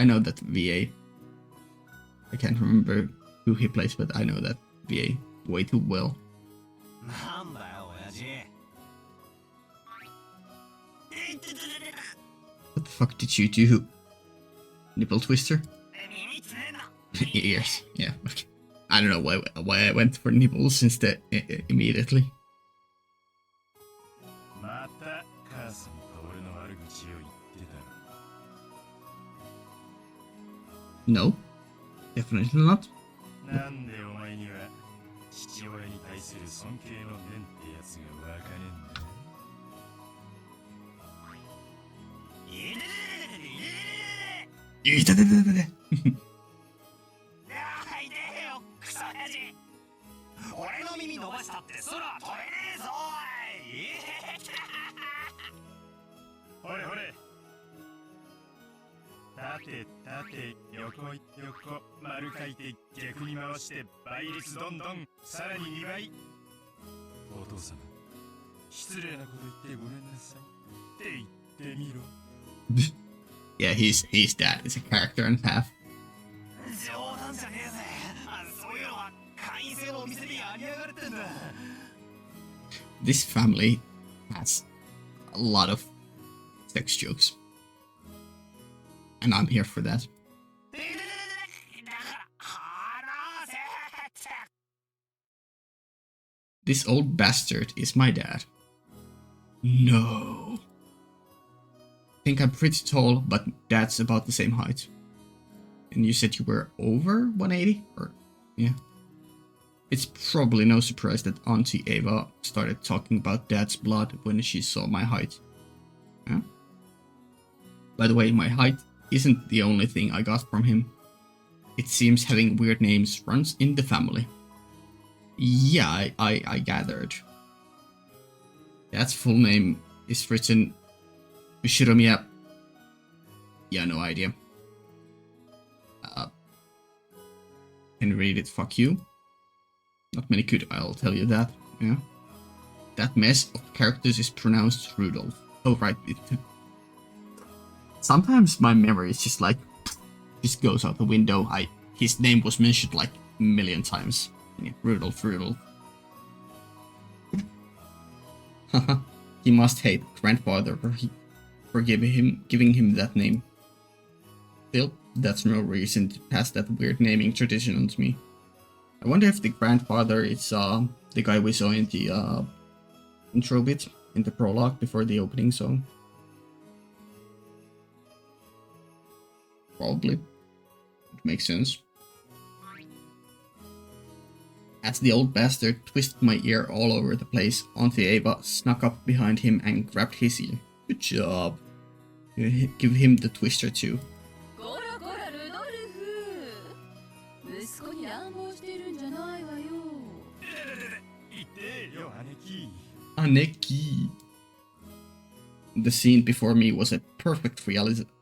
know that VA. I can't remember who he plays, but I know that VA way too well. What the fuck did you do? Nipple twister? Ears. Yeah. Okay. I don't know why I went for nipples instead immediately. No, definitely not. 縦縦横横丸書いて逆に回して倍率どんどんさらに2倍。お父様、失礼なこと言ってごめんなさいって言ってみろ。Yeah, his dad is a character and a half. 冗談じゃねえぜ。そういうのは会員制のお店でやりやがるってんだ。This family has a lot of sex jokes. And I'm here for that. This old bastard is my dad. No. I think I'm pretty tall, but dad's about the same height. And you said you were over 180? Or, yeah. It's probably no surprise that Auntie Eva started talking about dad's blood when she saw my height. Yeah? By the way, my height isn't the only thing I got from him. It seems having weird names runs in the family. Yeah, I gathered. Dad's full name is written Ushiromiya. Yeah, no idea. Can you read it? Fuck you. Not many could, I'll tell you that. Yeah. That mess of characters is pronounced Rudolph. Oh, right. Sometimes my memory is just like, just goes out the window. His name was mentioned like a million times. Yeah, Rudolph. He must hate grandfather for giving him that name. Still, that's no reason to pass that weird naming tradition on to me. I wonder if the grandfather is the guy we saw in the intro bit, in the prologue before the opening song. Probably. It makes sense. As the old bastard twisted my ear all over the place, Auntie Eva snuck up behind him and grabbed his ear. Good job. Give him the twister too. Aneki. The scene before me was a perfect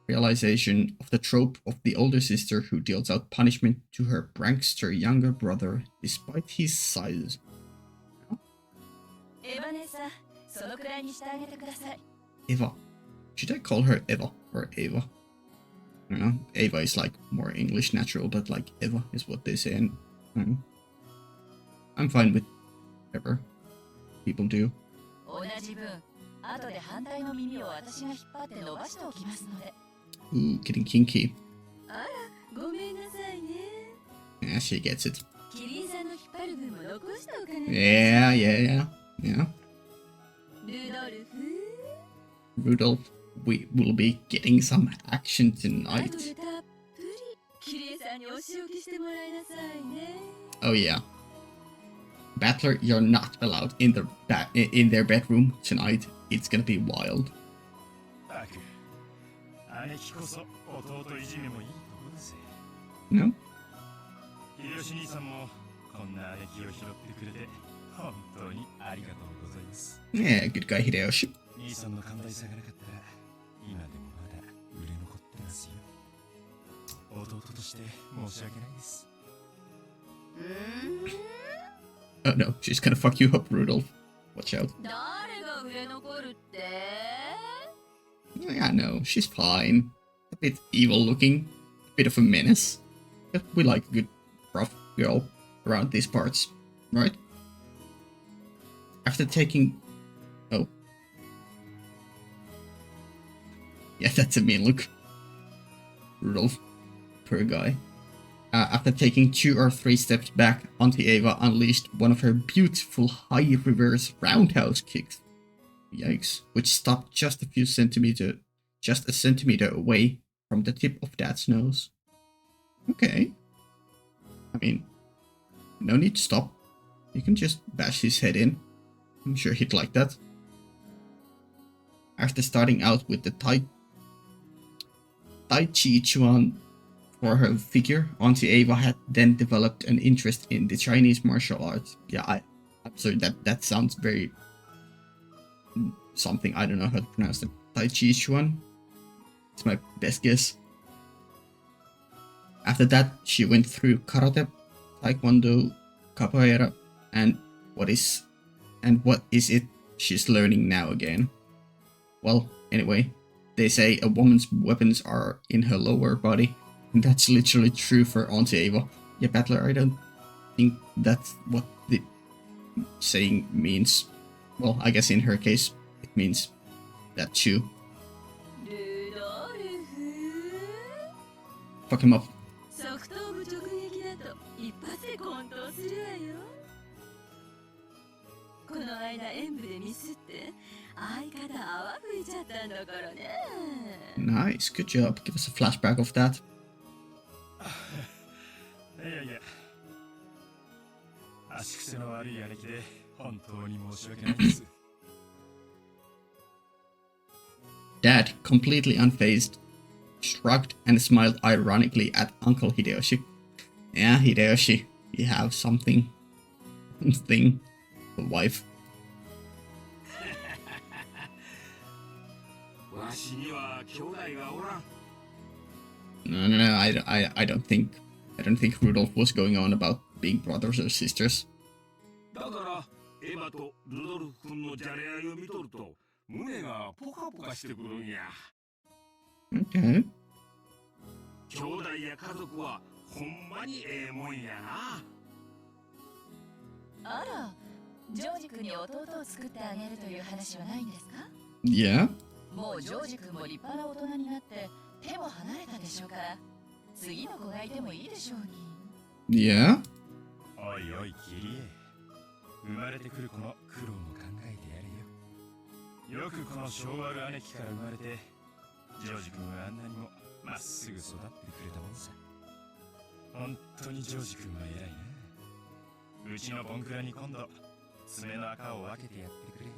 realization of the trope of the older sister who deals out punishment to her prankster younger brother despite his size. Eva. Should I call her Eva or Eva? I don't know. Eva is like more English natural, but like Eva is what they say, and I don't know. I'm fine with whatever people do. Ooh, getting kinky. Yeah, she gets it. Yeah. Rudolph, we will be getting some action tonight. Oh yeah. Battler, you're not allowed in their bedroom tonight. It's gonna be wild. No? Yeah, good guy Hideyoshi. Oh no, she's gonna fuck you up, Rudolph. Watch out. Yeah, no, she's fine. A bit evil looking, a bit of a menace. But we like a good rough girl around these parts, right? After taking... Oh. Yeah, that's a mean look. Rudolph. Poor guy. After taking 2 or 3 steps back, Auntie Eva unleashed one of her beautiful high reverse roundhouse kicks. Yikes. Which stopped just a centimeter away from the tip of Dad's nose. Okay. I mean, no need to stop. You can just bash his head in. I'm sure he'd like that. After starting out with the Tai Chi Chuan for her figure, Auntie Eva had then developed an interest in the Chinese martial arts. Yeah, I'm sorry, that sounds very... something, I don't know how to pronounce it. Tai Chi Chuan? It's my best guess. After that, she went through karate, taekwondo, capoeira, and what is it she's learning now again? Well, anyway, they say a woman's weapons are in her lower body, and that's literally true for Auntie Ava. Yeah, Battler, I don't think that's what the saying means. Well, I guess in her case, it means that too. ルドルフ Fuck him up. 側頭部直撃だと一発で混沌するわよ。この間演舞でミスって相方泡吹いちゃったんだからね。 Nice, good job. Give us a flashback of that. いやいや、足癖の悪い姉貴で本当に申し訳ないです。 Dad, completely unfazed, shrugged and smiled ironically at Uncle Hideyoshi. Yeah, Hideyoshi, you have something. Thing. A wife. わしには兄弟がおらん。 No, I don't think Rudolph was going on about being brothers or sisters. だからエヴァとルドルフ君のじゃれ合いを見とると胸がポカポカしてくるんや。 Okay. 兄弟や家族はほんまにええもんやな。あら、ジョージ君に弟を作ってあげるという話はないんですか？ Yeah. もうジョージ君も立派な大人になって手も離れたでしょうから、次の子がいてもいいでしょうに。 Yeah. おいおいキリエ、生まれてくる子の苦労も考えてやれよ。よくこの性悪姉貴から生まれてジョージ君はあんなにもまっすぐ育ってくれたもんさ。本当にジョージ君は偉いな。うちのボンクラに今度爪の赤を分けてやってくれよ。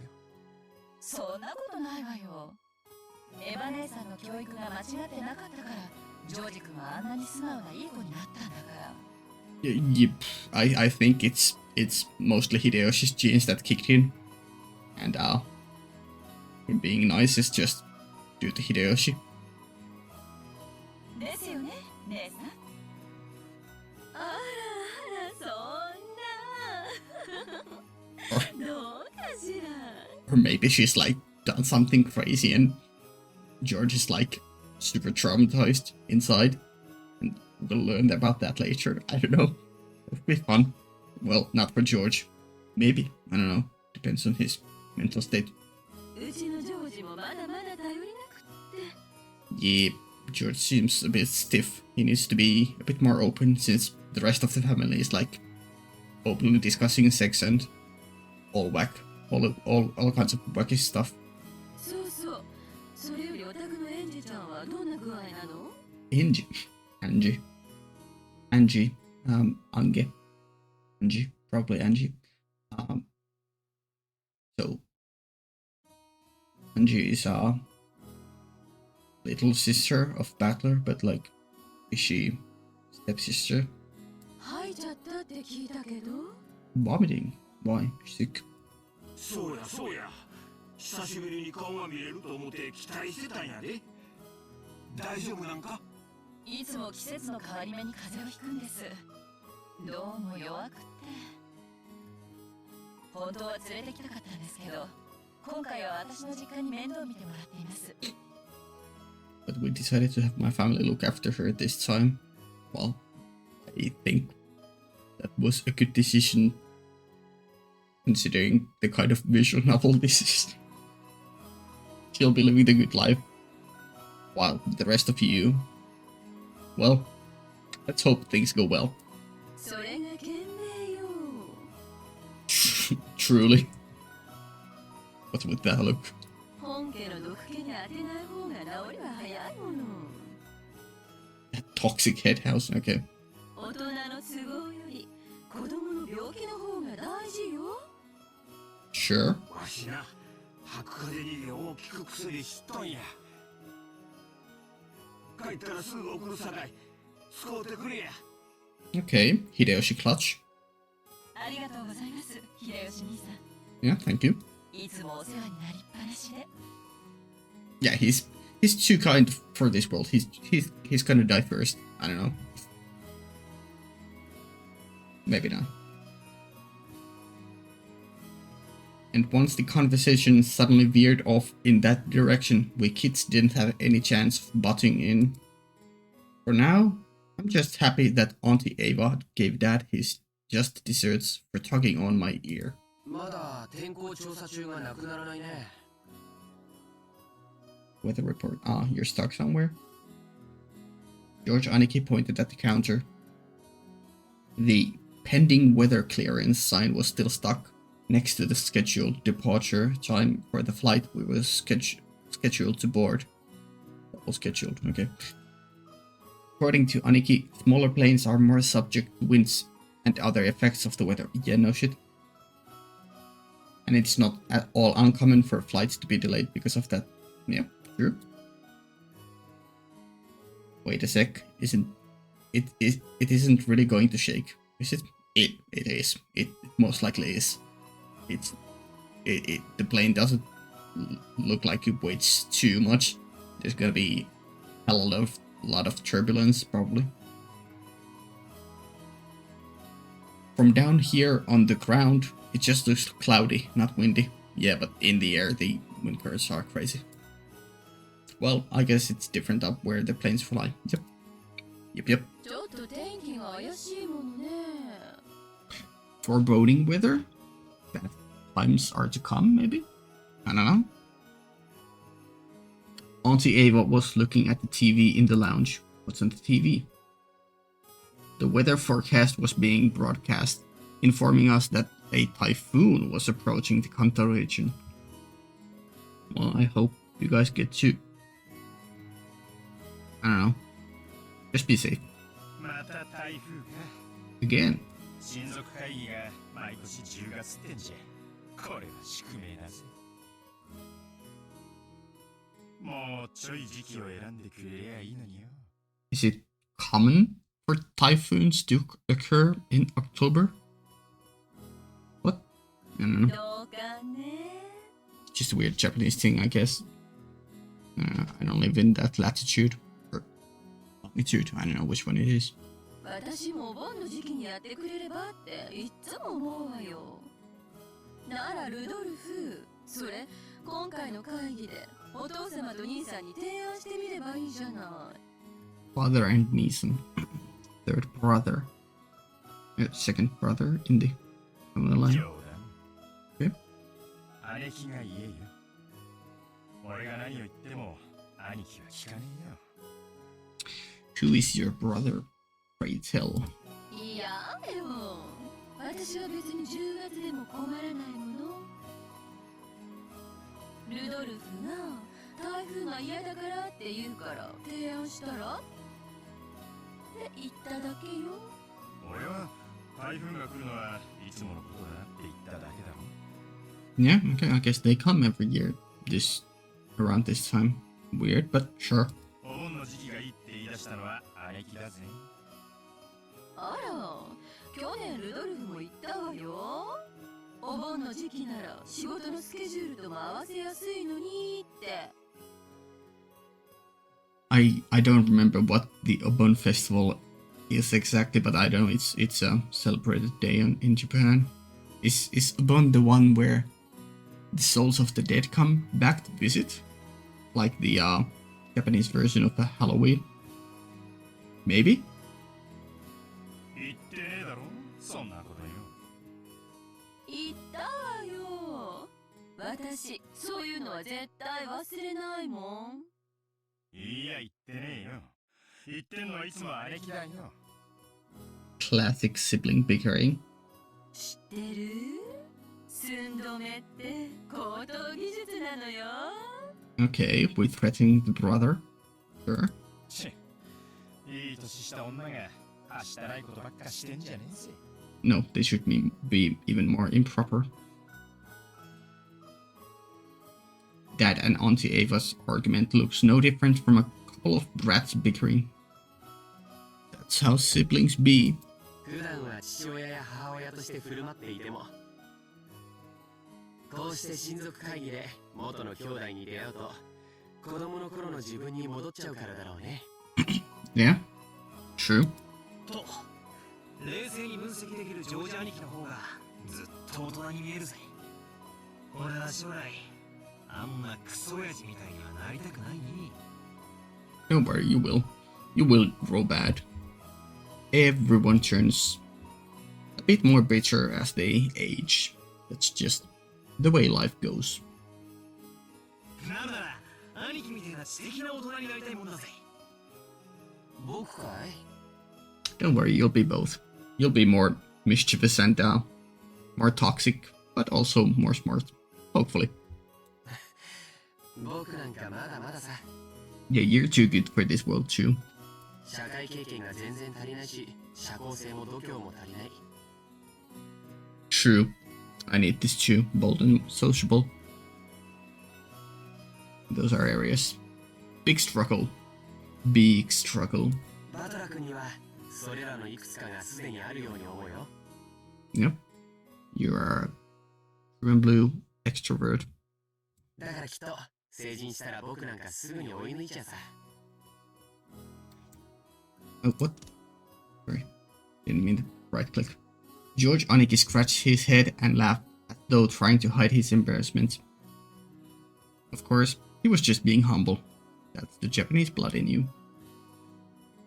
そんなことないわよ。エヴァ姉さんの教育が間違ってなかったからジョージ君はあんなに素直ないい子になったんだから。 Yep. I think it's mostly Hideyoshi's genes that kicked in, and him being nice is just due to Hideyoshi. ですよね、姉さん。あらあら、そんな。どうかしら。 Or maybe she's like done something crazy and George is like super traumatized inside, and we'll learn about that later. I don't know. It'll be fun. Well, not for George. Maybe. I don't know. Depends on his mental state. うちのジョージもまだまだ頼りなくって。 Yeah, George seems a bit stiff. He needs to be a bit more open since the rest of the family is like openly discussing sex and all kinds of wacky stuff. そうそう。それよりお宅のエンジちゃんはどんな具合なの？ Angie. Angie, probably Angie. So Angie is a little sister of Battler, but like, is she stepsister? 吐いちゃったって聞いたけど。 Vomiting. Why? Sick. そうやそうや。久しぶりに顔が見れると思って期待してたんやで。大丈夫なんか？いつも季節の変わり目に風邪をひくんです。どうも弱くって。本当は連れてきたかったんですけど、今回は私の実家に面倒見てもらっています。 But we decided to have my family look after her this time. Well, I think that was a good decision considering the kind of visual novel this is. She'll be living the good life, while the rest of you, well, let's hope things go well. それが賢明よ。 Truly. What's with that look? 本家の毒気に当てない方が治りは早いもの。 That toxic head house, okay. 大人の都合より子供の病気の方が大事よ。 Sure. わしな、白風邪に大きく薬知っとんや。帰ったらすぐ送るさかい。使うてくれや。Okay, Hideyoshi clutch. ありがとうございます、秀吉兄さん。 Yeah, thank you. いつもお世話になりっぱなしで。 Yeah, he's too kind for this world. He's gonna die first. I don't know. Maybe not. And once the conversation suddenly veered off in that direction, we kids didn't have any chance of butting in. For now, I'm just happy that Auntie Ava gave Dad his just desserts for tugging on my ear. まだ天候調査中がなくならないね。 Weather report. Ah, you're stuck somewhere? George Aniki pointed at the counter. The pending weather clearance sign was still stuck next to the scheduled departure time for the flight we were scheduled to board. That was scheduled, okay. According to Aniki, smaller planes are more subject to winds and other effects of the weather. Yeah, no shit. And it's not at all uncommon for flights to be delayed because of that. Yeah, sure. Wait a sec. It isn't really going to shake, is it? It is. It most likely is. The plane doesn't look like it weighs too much. There's gonna be a lot of turbulence probably. From down here on the ground, it just looks cloudy, not windy. Yeah, but in the air the wind currents are crazy. Well, I guess it's different up where the planes fly. Yep. ちょっと天気が怪しいものね。 Foreboding weather? Bad times are to come, maybe? I don't know. Auntie Ava was looking at the TV in the lounge. What's on the TV? The weather forecast was being broadcast, informing us that a typhoon was approaching the Kanto region. Well, I hope you guys get to... I don't know. Just be safe. また台風か。 Again. 親族会議が毎年10月ってんじゃ。これは宿命だぜ。もうちょい時期を選んでくれりゃいいのによ。 Is it common for typhoons to occur in October? What? I don't know. どうかね。 Just a weird Japanese thing, I guess. I don't live in that latitude. Or longitude, I don't know which one it is. 私もお盆の時期にやってくれればっていっつも思うわよ。ならルドルフ、それ今回の会議でお父様と兄さんに提案してみればいいじゃない。 Father and Neeson. Third brother. Second brother in the line. 冗談。 Okay. 姉貴が言えよ。俺が何を言っても兄貴は聞かねえよ。 Who is your brother? Pray tell. いやよ。私は別に10月でも困らないもの。ルドルフが台風が嫌だからって言うから提案したらって言っただけよ。俺は台風が来るのはいつものことだって言っただけだろ。 Yeah, okay, I guess they come every year. Around this time. Weird, but sure. お盆の時期がいいって言い出したのは姉貴だぜ。あら、去年ルドルフも言ったわよ。お盆の時期なら仕事のスケジュールとも合わせやすいのにって。I don't remember what the Obon festival is exactly, but I know it's a celebrated day in Japan. Is Obon the one where the souls of the dead come back to visit? Like the Japanese version of the Halloween? Maybe? 言ってねえだろ、そんなことよ。言ったわよ。私、そういうのは絶対忘れないもん。いや言ってねえよ。言ってんのはいつも姉貴だよ。 Classic sibling bickering. 知ってる？寸止めって高等技術なのよ。 Okay, we're threatening the brother. Sure. いい年した女がはしたないことばっかしてんじゃねえぜ。 No, they should be even more improper. Dad and Auntie Ava's argument looks no different from a couple of brats bickering. That's how siblings be. 普段は父親や母親として振る舞っていても、こうして親族会議で元の兄弟に出会うと、子供の頃の自分に戻っちゃうからだろうね。Yeah, true. と冷静に分析できるジョージ兄貴の方がずっと大人に見えるぜ。俺は将来あんなクソ親父みたいにはなりたくないね。 Don't worry, you will. You will grow bad. Everyone turns a bit more bitter as they age. That's just the way life goes. なんだな、兄貴みたいな素敵な大人になりたいもんだぜ。僕かい？ Don't worry, you'll be both. You'll be more mischievous and more toxic, but also more smart. Hopefully. 僕なんかまだまださ。 Yeah, you're too good for this world too. 社会経験が全然足りないし、社交性も度胸も足りない。 True. I need this too. Bold and sociable. Those are areas. Big struggle. Big struggle. バトラ君にはそれらのいくつかがすでにあるように思うよ。 Yep. You are a true and blue extrovert. だからきっと成人したら僕なんかすぐに追い抜いちゃうさ。 Oh, what? Sorry. Didn't mean to right click. George Aniki scratched his head and laughed as though trying to hide his embarrassment. Of course, he was just being humble. That's the Japanese blood in you.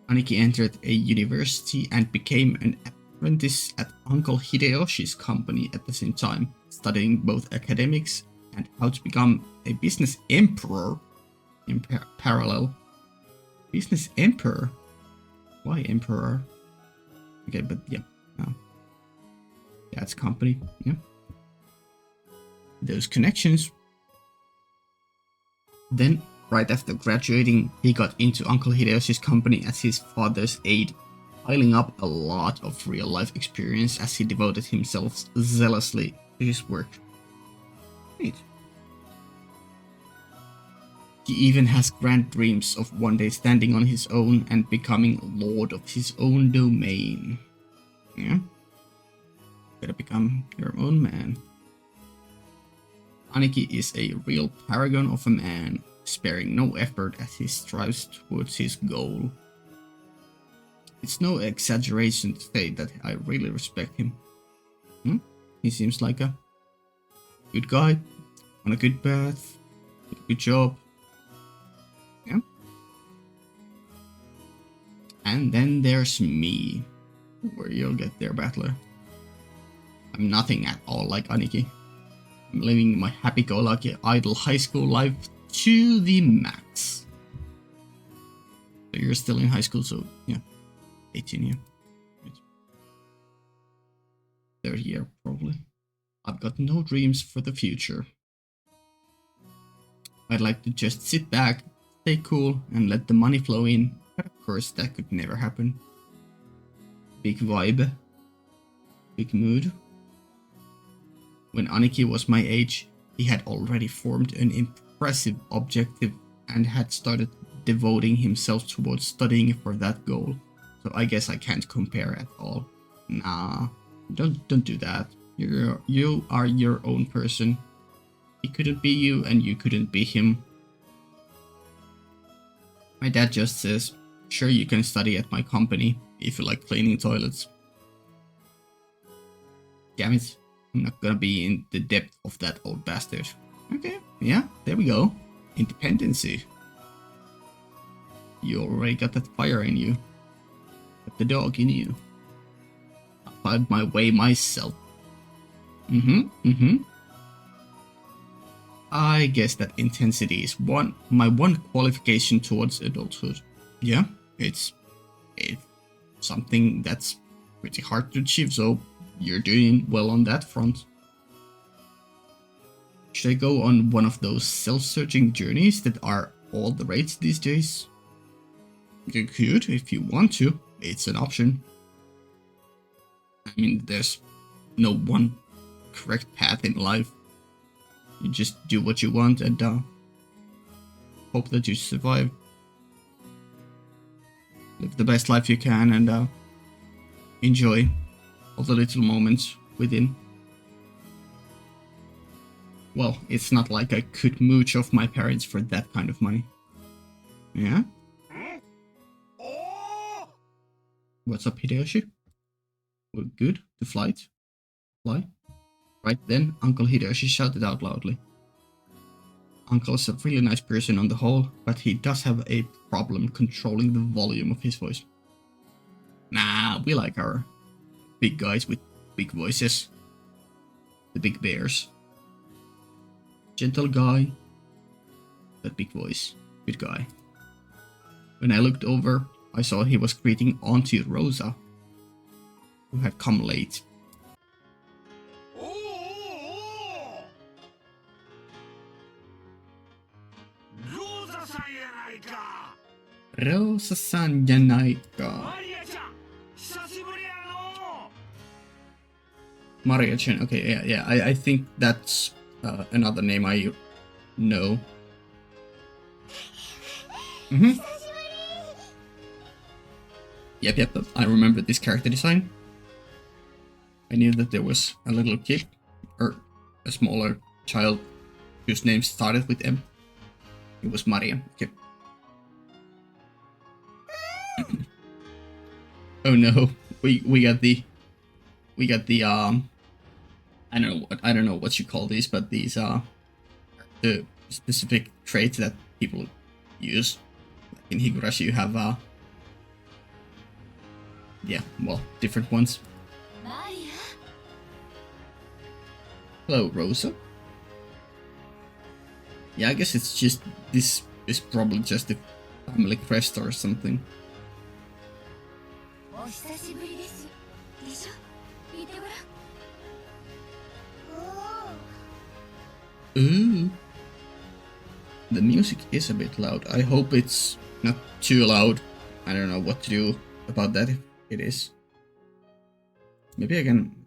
Aniki entered a university and became an apprentice at Uncle Hideyoshi's company at the same time, studying both academics and how to become a business emperor in parallel. Business emperor? Why emperor? Okay, but yeah, no. That's company, yeah. Those connections. Then, right after graduating, he got into Uncle Hideyoshi's company as his father's aide, piling up a lot of real-life experience as he devoted himself zealously to his work. Neat. He even has grand dreams of one day standing on his own and becoming lord of his own domain. Yeah? Gotta become your own man. Aniki is a real paragon of a man, sparing no effort as he strives towards his goal. It's no exaggeration to say that I really respect him. He seems like a good guy, on a good path, with a good job. Yeah. And then there's me. Where you'll get there, battler. I'm nothing at all like Aniki. I'm living my happy-go-lucky idle high school life to the max. So you're still in high school, so yeah, 18 year. Third year probably. I've got no dreams for the future. I'd like to just sit back, stay cool, and let the money flow in, but of course that could never happen. Big vibe. Big mood. When Aniki was my age, he had already formed an impressive objective and had started devoting himself towards studying for that goal. So I guess I can't compare at all. Nah, don't do that. You are your own person. He couldn't be you and you couldn't be him. My dad just says, sure, you can study at my company if you like cleaning toilets. Damn it, I'm not gonna be in the depth of that old bastard. Okay, yeah, there we go. Independency. You already got that fire in you. Got the dog in you. I'll find my way myself. I guess that intensity is my one qualification towards adulthood. Yeah, it's something that's pretty hard to achieve, so you're doing well on that front. Should I go on one of those self-searching journeys that are all the rage these days? You could, if you want to. It's an option. I mean, there's no one correct path in life. You just do what you want and hope that you survive. Live the best life you can and enjoy all the little moments within. Well, it's not like I could mooch off my parents for that kind of money. Yeah? What's up, Hideyoshi? We're good to fly. Right then, Uncle Higurashi shouted out loudly. Uncle is a really nice person on the whole, but he does have a problem controlling the volume of his voice. Nah, we like our big guys with big voices. The big bears. Gentle guy, but big voice. Good guy. When I looked over, I saw he was greeting Auntie Rosa, who had come late. Rosa-san janai ka. Maria-chan, okay, yeah, I think that's another name I know. Yep, I remember this character design. I knew that there was a little kid, or a smaller child, whose name started with M. It was Maria, okay. Oh no, we got the I don't know what you call these, but these are the specific traits that people use. Like in Higurashi you have yeah, well, different ones. Hello, Rosa. Yeah, I guess it's just this is probably just a family crest or something. Ooh. The music is a bit loud. I hope it's not too loud. I don't know what to do about that if it is. Maybe I can...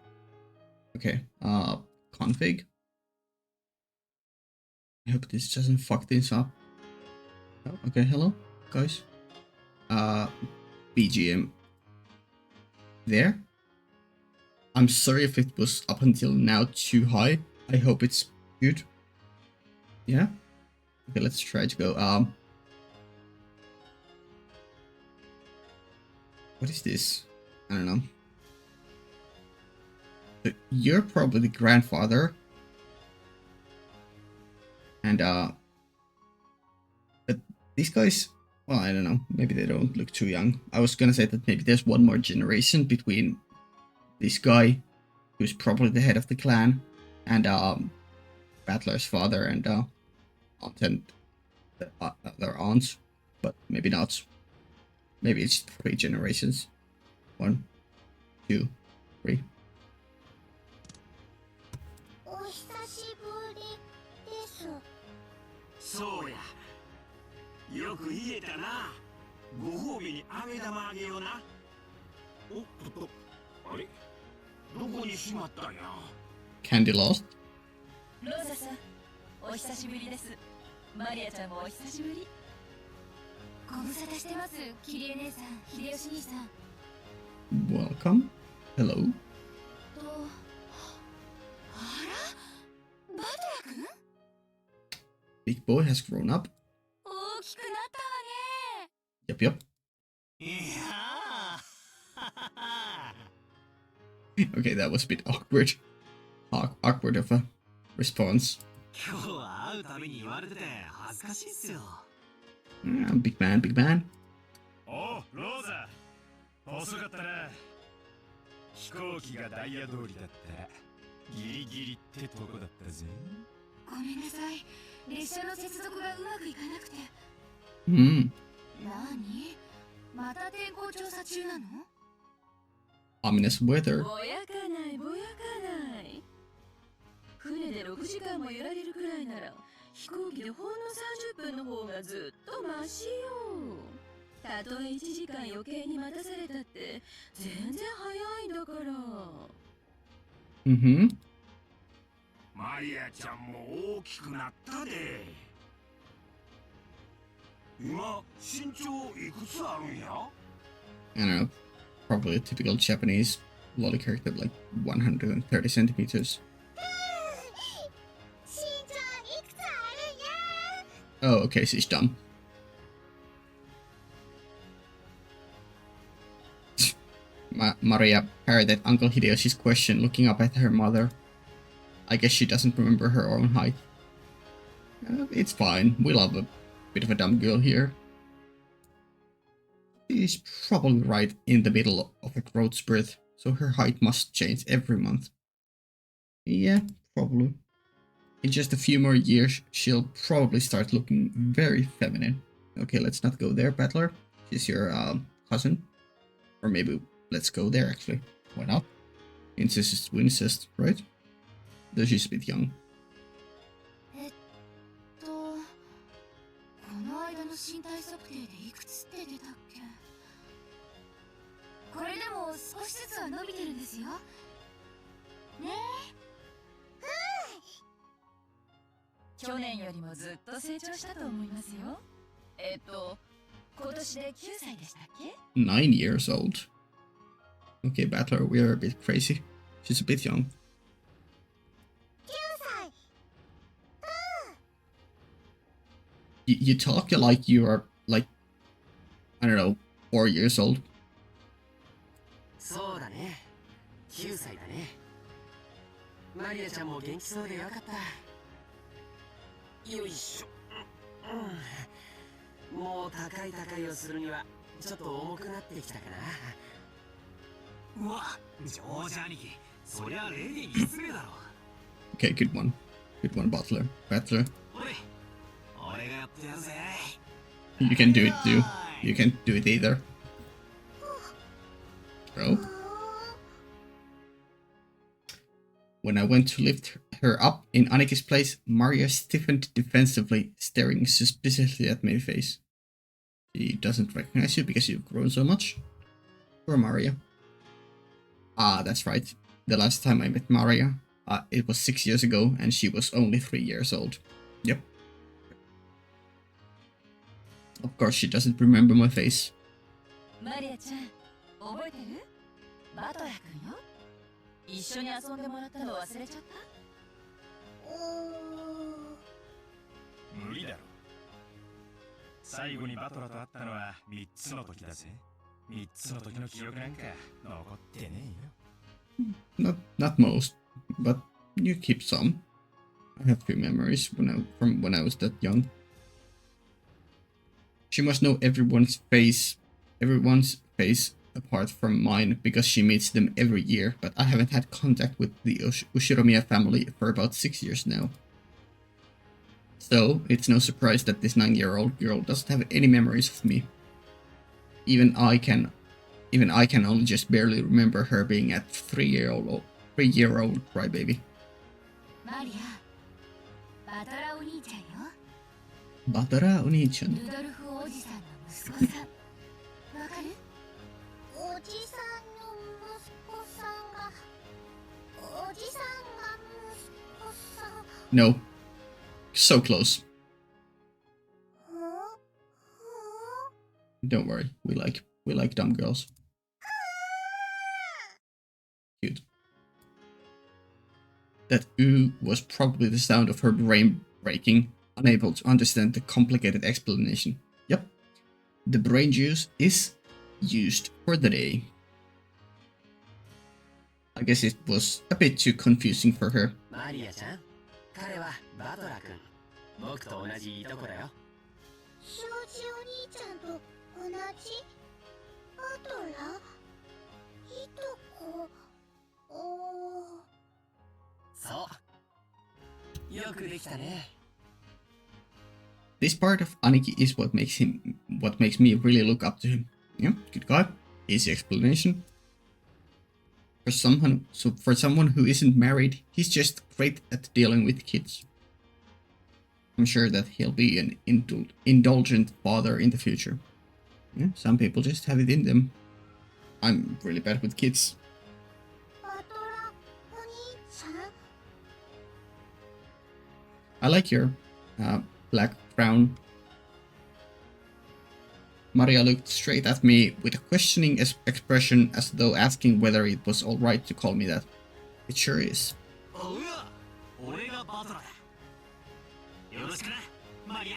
Okay, config. I hope this doesn't fuck things up. Oh, okay, hello, guys. BGM. There. I'm sorry if it was up until now too high. I hope it's good. Yeah? Okay, let's try to go, what is this? I don't know. So you're probably the grandfather. And, but these guys, well, I don't know. Maybe they don't look too young. I was gonna say that maybe there's one more generation between this guy, who's probably the head of the clan, and, Battler's father and, aunt and their aunts, but maybe not. Maybe it's 3 generations. 1, 2, 3. So ya. よく言えたな。ご褒美にあげ玉あげような。おっと、あれ？どこにしまったんや。Candy lost? ローザさん、お久しぶりです。マリアちゃんもお久しぶり。ご無沙汰してます、キリエ姉さん、秀吉兄さん。Welcome. Hello. あら、バトラ君？ Big boy has grown up. 大きくなったわね。Yep. いやー Okay, that was a bit awkward. Awkward of a response. 今日は会うたびに言われてて恥ずかしいっすよ。Big man, big man. おう、ローザ。遅かったな。飛行機がダイヤ通りだった。ギリギリってとこだったぜ。ごめんなさい。列車の接続がうまくいかなくて。なに？また天候調査中なの？ Ominous weather. ぼやかないぼやかない。船で6時間も揺られるくらいなら飛行機でほんの30分の方がずっとマシよ。たとえ1時間余計に待たされたって全然早いんだから。マリアちゃんも大きくなったで。今身長いくつあるんや？ I don't know. Probably a typical Japanese lolly character, like 130 centimeters. Oh, okay, she's dumb. Maria parried at Uncle Hideyoshi's question, looking up at her mother. I guess she doesn't remember her own height. It's fine. We love a bit of a dumb girl here. She's probably right in the middle of a growth spurt, so her height must change every month. Yeah, probably. In just a few more years, she'll probably start looking very feminine. Okay, let's not go there, Battler. She's your cousin. Or maybe let's go there, actually. Why not? Incest is to incest, right? Though she's a bit young. この間の身体測定でいくつって出たっけ？これでも少しずつは伸びてるんですよ。ねえ。去年よりもずっと成長したと思いますよ。今年で9歳でしたっけ？ 9 years old. Okay, Battler, we are a bit crazy. She's a bit young. 9歳。You talk like you are, like, I don't know, 4 years old. そうだね。9歳だね。マリアちゃんも元気そうでよかった。よいしょ。もう高い高いをするにはちょっと重くなってきたかな。うわ、ジョージ兄貴、そりゃレディに失礼だろ。Okay, good one. Good one, Battler. Battler. おい、俺がやってやるぜ。You can do it too. You can't do it either. Bro. When I went to lift her up in Aniki's place, Maria stiffened defensively, staring suspiciously at my face. She doesn't recognize you because you've grown so much? Poor Maria. Ah, that's right. The last time I met Maria, it was 6 years ago, and she was only 3 years old. Yep. Of course, she doesn't remember my face. マリアちゃん、覚えてる？バトラ君よ。一緒に遊んでもらったの忘れちゃった？無理だろ。最後にバトラと会ったのは3つの時だぜ。3つの時の記憶なんか残ってねえよ。Not most, but you keep some. I have few memories from when I was that young. She must know everyone's face apart from mine because she meets them every year, but I haven't had contact with the Ushiromiya family for about 6 years now. So, it's no surprise that this 9-year-old girl doesn't have any memories of me. Even I can only just barely remember her being a 3-year-old crybaby. マリア、バトラお兄ちゃんよ。 Batara Oni-chan. ルドルフおじさんの息子さん。わかる？おじさんの息子さんがおじさんが息子さん。 No. So close. Don't worry, we like dumb girls. Cute. That ooh was probably the sound of her brain breaking, unable to understand the complicated explanation. Yep. The brain juice is used for the day. I guess it was a bit too confusing for her. マリアちゃん、彼はバトラ君。僕と同じいとこだよ。庄司お兄ちゃんと同じバトラいとこ。そう。よくできたね。This part of Aniki is what makes me really look up to him. Yeah, good guy. Easy explanation. For someone who isn't married, he's just great at dealing with kids. I'm sure that he'll be an indulgent father in the future. Yeah, some people just have it in them. I'm really bad with kids. バトラお兄ちゃん。 I like your black crown. Maria looked straight at me with a questioning expression as though asking whether it was alright to call me that. It sure is. おうわ、俺がバトラだ。よろしくな、マリア。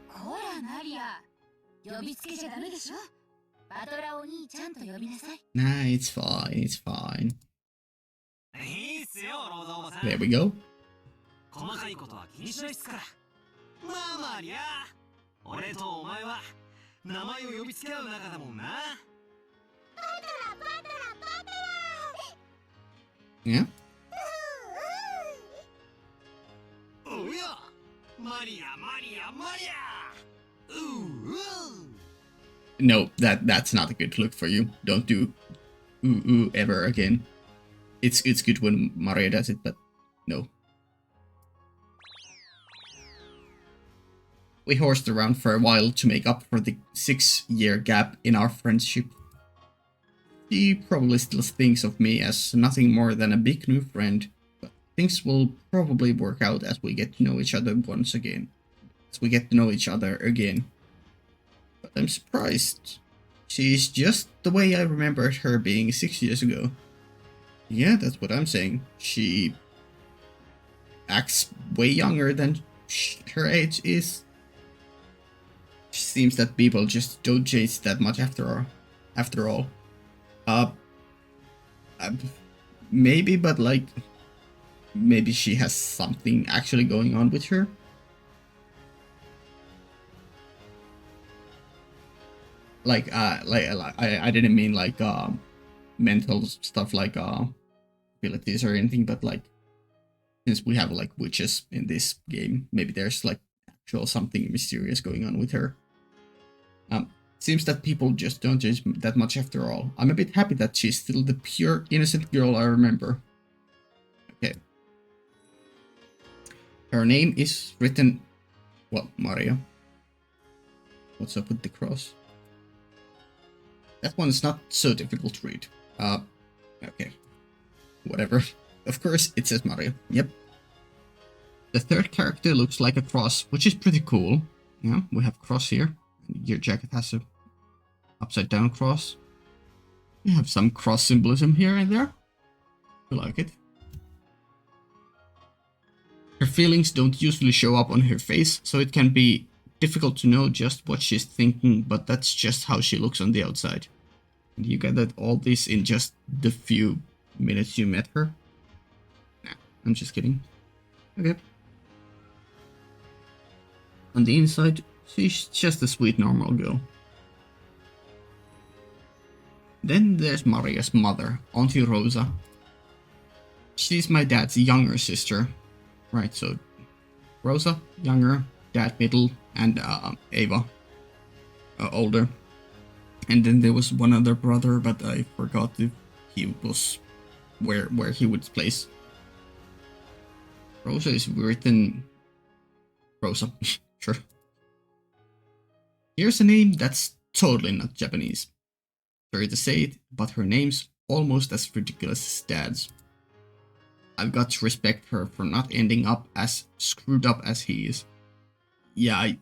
こらマリア、呼びつけじゃダメでしょ。バトラお兄ちゃんと呼びなさい。 Nah, it's fine, it's fine. いいっすよ、ロードおばさん。 There we go. 細かいことは気にしないっすから。まあまありゃ。俺とお前は名前を呼びつけ合う仲だもんな。Yeah? おや、マリアマリアマリア。No, that's not a good look for you. Don't do ooh ever again. It's good when Maria does it, but no. We horsed around for a while to make up for the 6-year gap in our friendship. She probably still thinks of me as nothing more than a big new friend, but things will probably work out as we get to know each other once again. As we get to know each other again. But I'm surprised. She's just the way I remembered her being 6 years ago. Yeah, that's what I'm saying. She acts way younger than her age is. It seems that people just don't change that much after all. Maybe, but like, maybe she has something actually going on with her. Like, I didn't mean like mental stuff like abilities or anything, but like, since we have like witches in this game, maybe there's like actual something mysterious going on with her. Seems that people just don't change that much after all. I'm a bit happy that she's still the pure, innocent girl I remember. Okay. Her name is written... What, Mario? What's up with the cross? That one's not so difficult to read. Okay. Whatever. Of course, it says Mario. Yep. The third character looks like a cross, which is pretty cool. Yeah, we have cross here. Your jacket has a upside down cross. We have some cross symbolism here and there. I like it. Her feelings don't usually show up on her face, so it can be difficult to know just what she's thinking, but that's just how she looks on the outside. And you gathered all this in just the few minutes you met her? Nah, I'm just kidding. Okay. On the inside, she's just a sweet normal girl. Then there's Maria's mother, Auntie Rosa. She's my dad's younger sister. Right, so Rosa, younger, dad middle, and Ava, older. And then there was one other brother, but I forgot if he was where he would place. Rosa is written Rosa, sure. Here's a name that's totally not Japanese. Sorry to say it, but her name's almost as ridiculous as Dad's. I've got to respect her for not ending up as screwed up as he is. Yeah,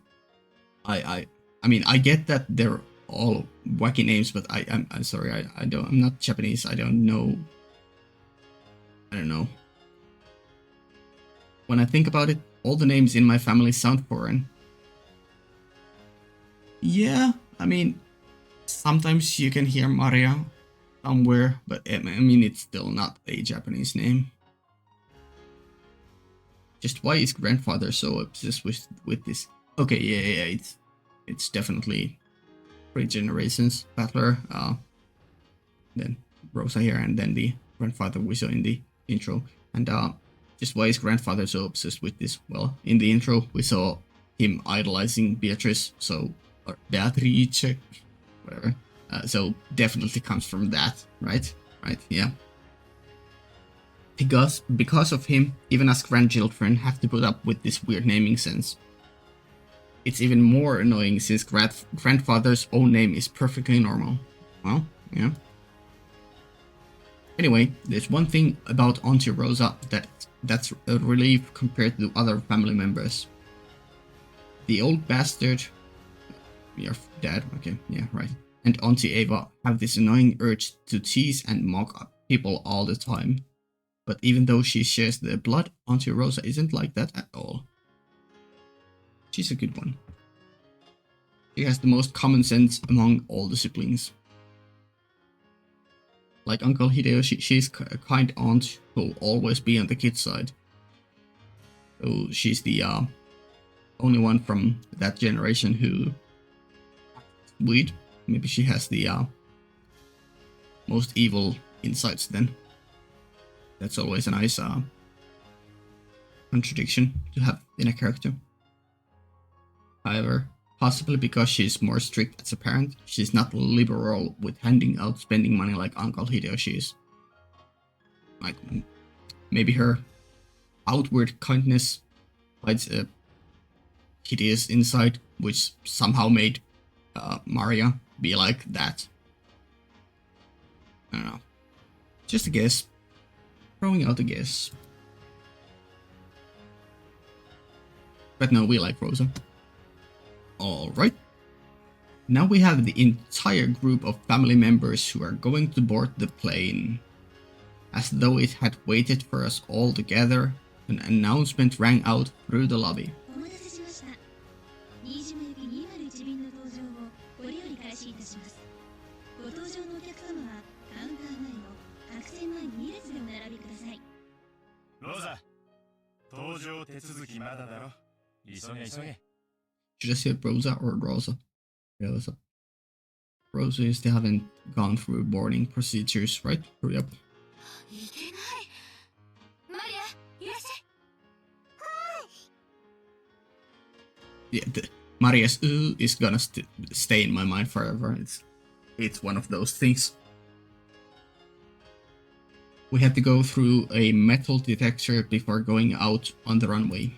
I mean, I get that they're all wacky names, but I'm sorry, I'm not Japanese. I don't know. When I think about it, all the names in my family sound foreign. Yeah, I mean, sometimes you can hear Maria somewhere, but I mean, it's still not a Japanese name. Just why is grandfather so obsessed with this? Okay, yeah, it's definitely 3 generations battler. Then Rosa here, and then the grandfather we saw in the intro. And just why is grandfather so obsessed with this? Well, in the intro we saw him idolizing Beatrice, or Beatrice, whatever. So definitely comes from that, right? Right, yeah. Because of him, even us grandchildren have to put up with this weird naming sense. It's even more annoying since grandfather's own name is perfectly normal. Well, yeah. Anyway, there's one thing about Auntie Rosa that's a relief compared to other family members. The old bastard, your dad, okay, yeah, right, and Auntie Ava have this annoying urge to tease and mock people all the time. But even though she shares their blood, Auntie Rosa isn't like that at all. She's a good one. She has the most common sense among all the siblings. Like Uncle Hideyoshi, she's a kind aunt who'll always be on the kid's side. So she's the only one from that generation who sweet. Maybe she has the most evil insights then. That's always a nice contradiction to have in a character. However, possibly because she's more strict as a parent, she's not liberal with handing out spending money like Uncle Hideyoshi is. Like, maybe her outward kindness hides a hideous inside, which somehow made Maria be like that. I don't know. Just a guess. Throwing out a guess. But no, we like Rosa. Alright. Now we have the entire group of family members who are going to board the plane. As though it had waited for us all together, an announcement rang out through the lobby. Rosa, 搭乗手続きまだだろ。急げ急げ。 Should I say Rosa or Rosa? Rosa. Rosa is they haven't gone through boarding procedures, right? Hurry up. Yeah, the Maria's ooh is gonna stay in my mind forever. It's one of those things. We had to go through a metal detector before going out on the runway.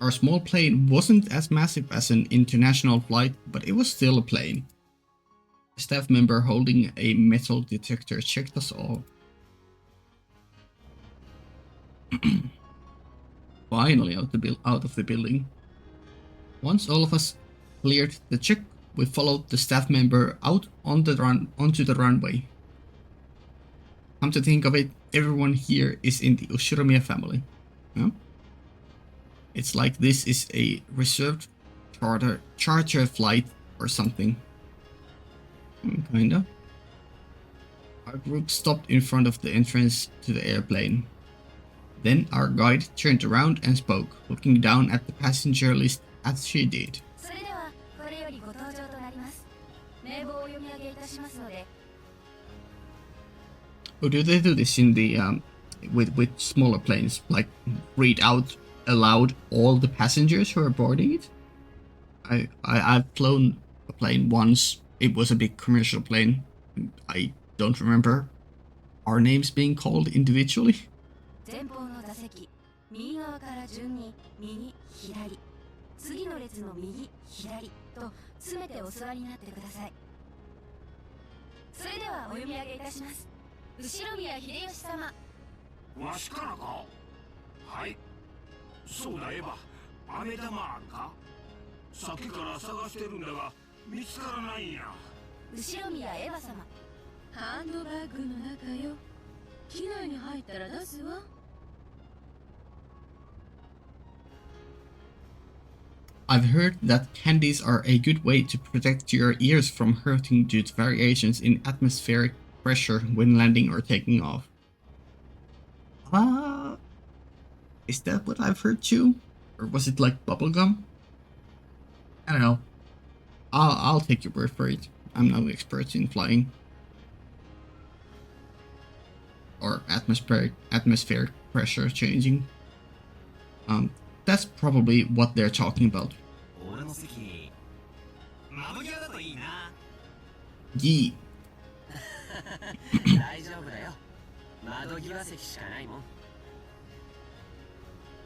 Our small plane wasn't as massive as an international flight, but it was still a plane. A staff member holding a metal detector checked us all. Finally out of the building. Once all of us cleared the check, we followed the staff member out on onto the runway. Come to think of it, everyone here is in the Ushiromiya family. Yeah? It's like this is a reserved charter flight or something. Kinda. Our group stopped in front of the entrance to the airplane. Then our guide turned around and spoke, looking down at the passenger list as she did. Oh, do they do this in the with smaller planes? Like read out aloud all the passengers who are boarding it? I've flown a plane once. It was a big commercial plane. I don't remember our names being called individually. Ushiromiya Hideyoshi-sama. わしからか。はい。そうだ、エヴァ。飴玉あるか。さっきから探してるんだが見つからないんや。Ushiromiyaエヴァ様。ハンドバッグの中よ。機内に入ったら出すわ。I've heard that candies are a good way to protect your ears from hurting due to variations in atmospheric pressure when landing or taking off. Is that what I've heard too? Or was it like bubblegum? I don't know. I'll take your word for it. I'm no expert in flying. Or atmospheric pressure changing. That's probably what they're talking about. Yee.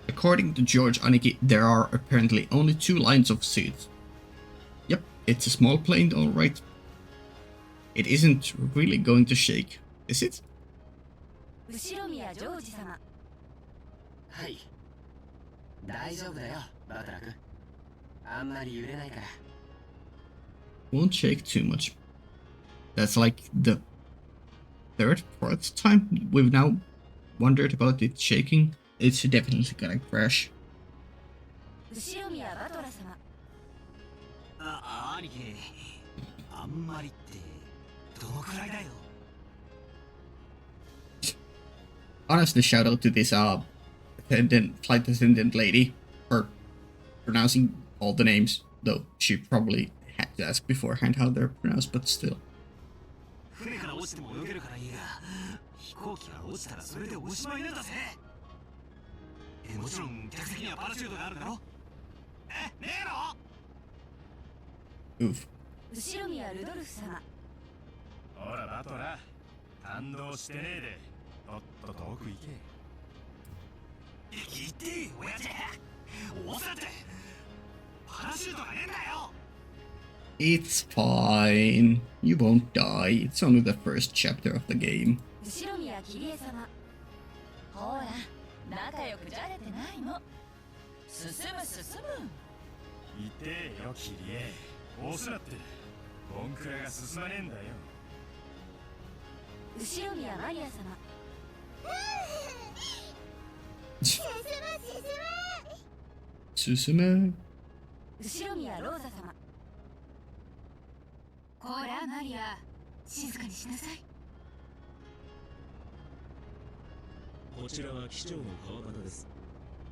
According to George Aniki, there are apparently only 2 lines of seats. Yep, it's a small plane, alright. It isn't really going to shake, is it? Ushiromiya George-sama. はい。大丈夫だよ、バトラ君。あんまり揺れないから。Won't shake too much. That's like the 3rd, 4th time we've now wondered about it shaking. It's definitely gonna crash. 後ろ宮バトラ様。兄貴、あんまりってどのくらいだよ。 Honestly, shout out to this flight attendant lady for pronouncing all the names, though she probably had to ask beforehand how they're pronounced, but still. 船から落ちても泳げるからいいが、飛行機が落ちたらそれでおしまいなんだぜ。もちろん客席にはパラシュートがあるだろ。ねえの？ Oof. 後ろ宮ルドルフ様。ほらバトラー、感動してねえでとっとと奥行け。言って親父、おさってパラシュートがねえんだよ。 It's fine. You won't die. It's only the first chapter of the game. 後ろ宮桐江様。ほら、仲良くじゃれてないの。進む進む。いてえよキリエ。押すなって。ボンクラが進まねえんだよ。後ろ宮マリア様。進むSusume. 後ろ宮ローザ様。こらマリア、静かにしなさい。こちらは機長の川端です。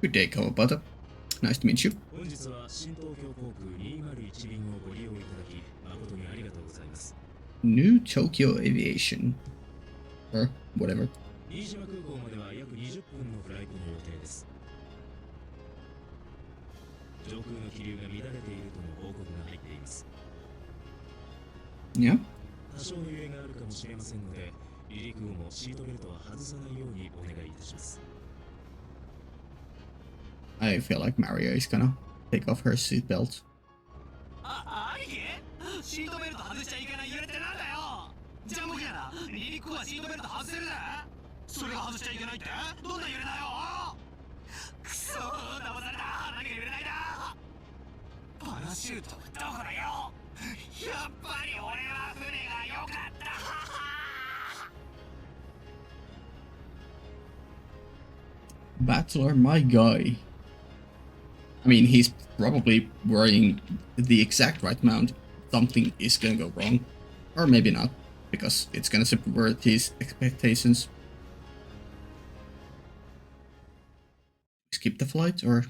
Good day, Kawabata. Nice to meet you. 本日は新東京航空201便をご利用いただき誠にありがとうございます。 New Tokyo Aviation. Or whatever. 新島空港までは約20分のフライトの予定です。上空の気流が乱れているとの報告が入っています。 Yeah. 多少の揺れがあるかもしれませんので、離陸後もシートベルトは外さないようにお願いいたします。 I feel like Mario is gonna take off her seatbelt. 兄貴、シートベルト外しちゃいけない揺れってなんだよ。ジャンボキャラ、離陸後はシートベルト外せるぜ。それが外しちゃいけないってどんな揺れだよ。くそー、騙された。何が揺れないだ。パラシュートどこだよ。やっぱり俺は船が良かった。 Battler, my guy. I mean, he's probably wearing the exact right mount. Something is gonna go wrong. Or maybe not, because it's gonna subvert his expectations. Skip the flight, or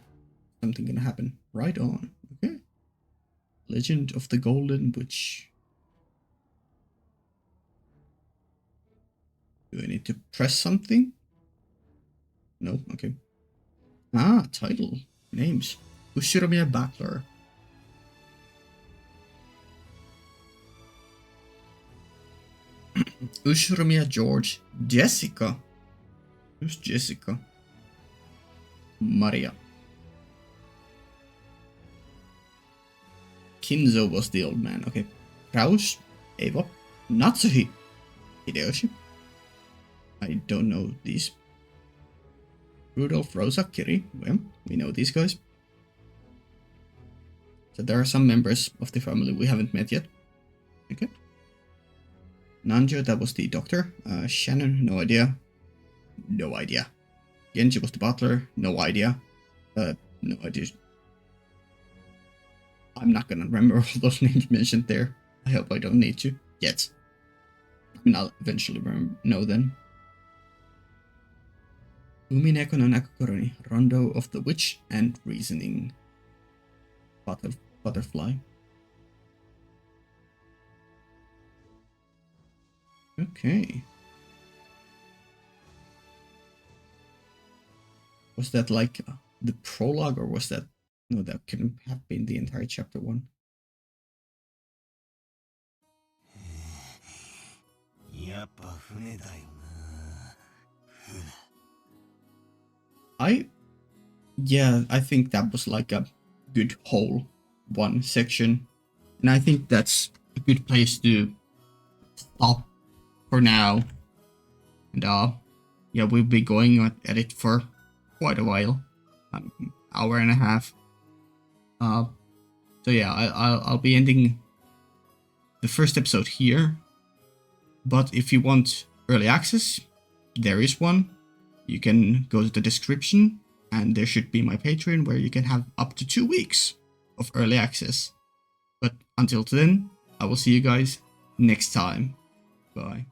something gonna happen? Right on. Okay. Legend of the Golden Witch. Do I need to press something? No? Okay. Ah, title. Names. Ushiromiya Battler. Ushiromiya George. Jessica. Who's Jessica? Maria. Kinzo was the old man. Okay. Kraus. Eva. Natsuhi. Hideyoshi. I don't know these. Rudolph, Rosa, Kiri. Well, we know these guys. So there are some members of the family we haven't met yet. Okay. Nanjo, that was the doctor. Shannon, no idea. No idea. Genji was the butler. No idea. No idea. I'm not gonna remember all those names mentioned there. I hope I don't need to. Yet. I mean, I'll eventually know then. Umineko no Naku Koro ni Rondo of the Witch and Reasoning. Butterfly. Okay. Was that like the prologue, or was that... No, that couldn't have been the entire chapter 1. I think that was like a good whole one section, and I think that's a good place to stop for now. And yeah, we'll be going at it for quite a while, hour and a half. So yeah, I'll be ending the first episode here. But if you want early access, there is one. You can go to the description, and there should be my Patreon where you can have up to 2 weeks of early access. But Until then, I will see you guys next time. Bye.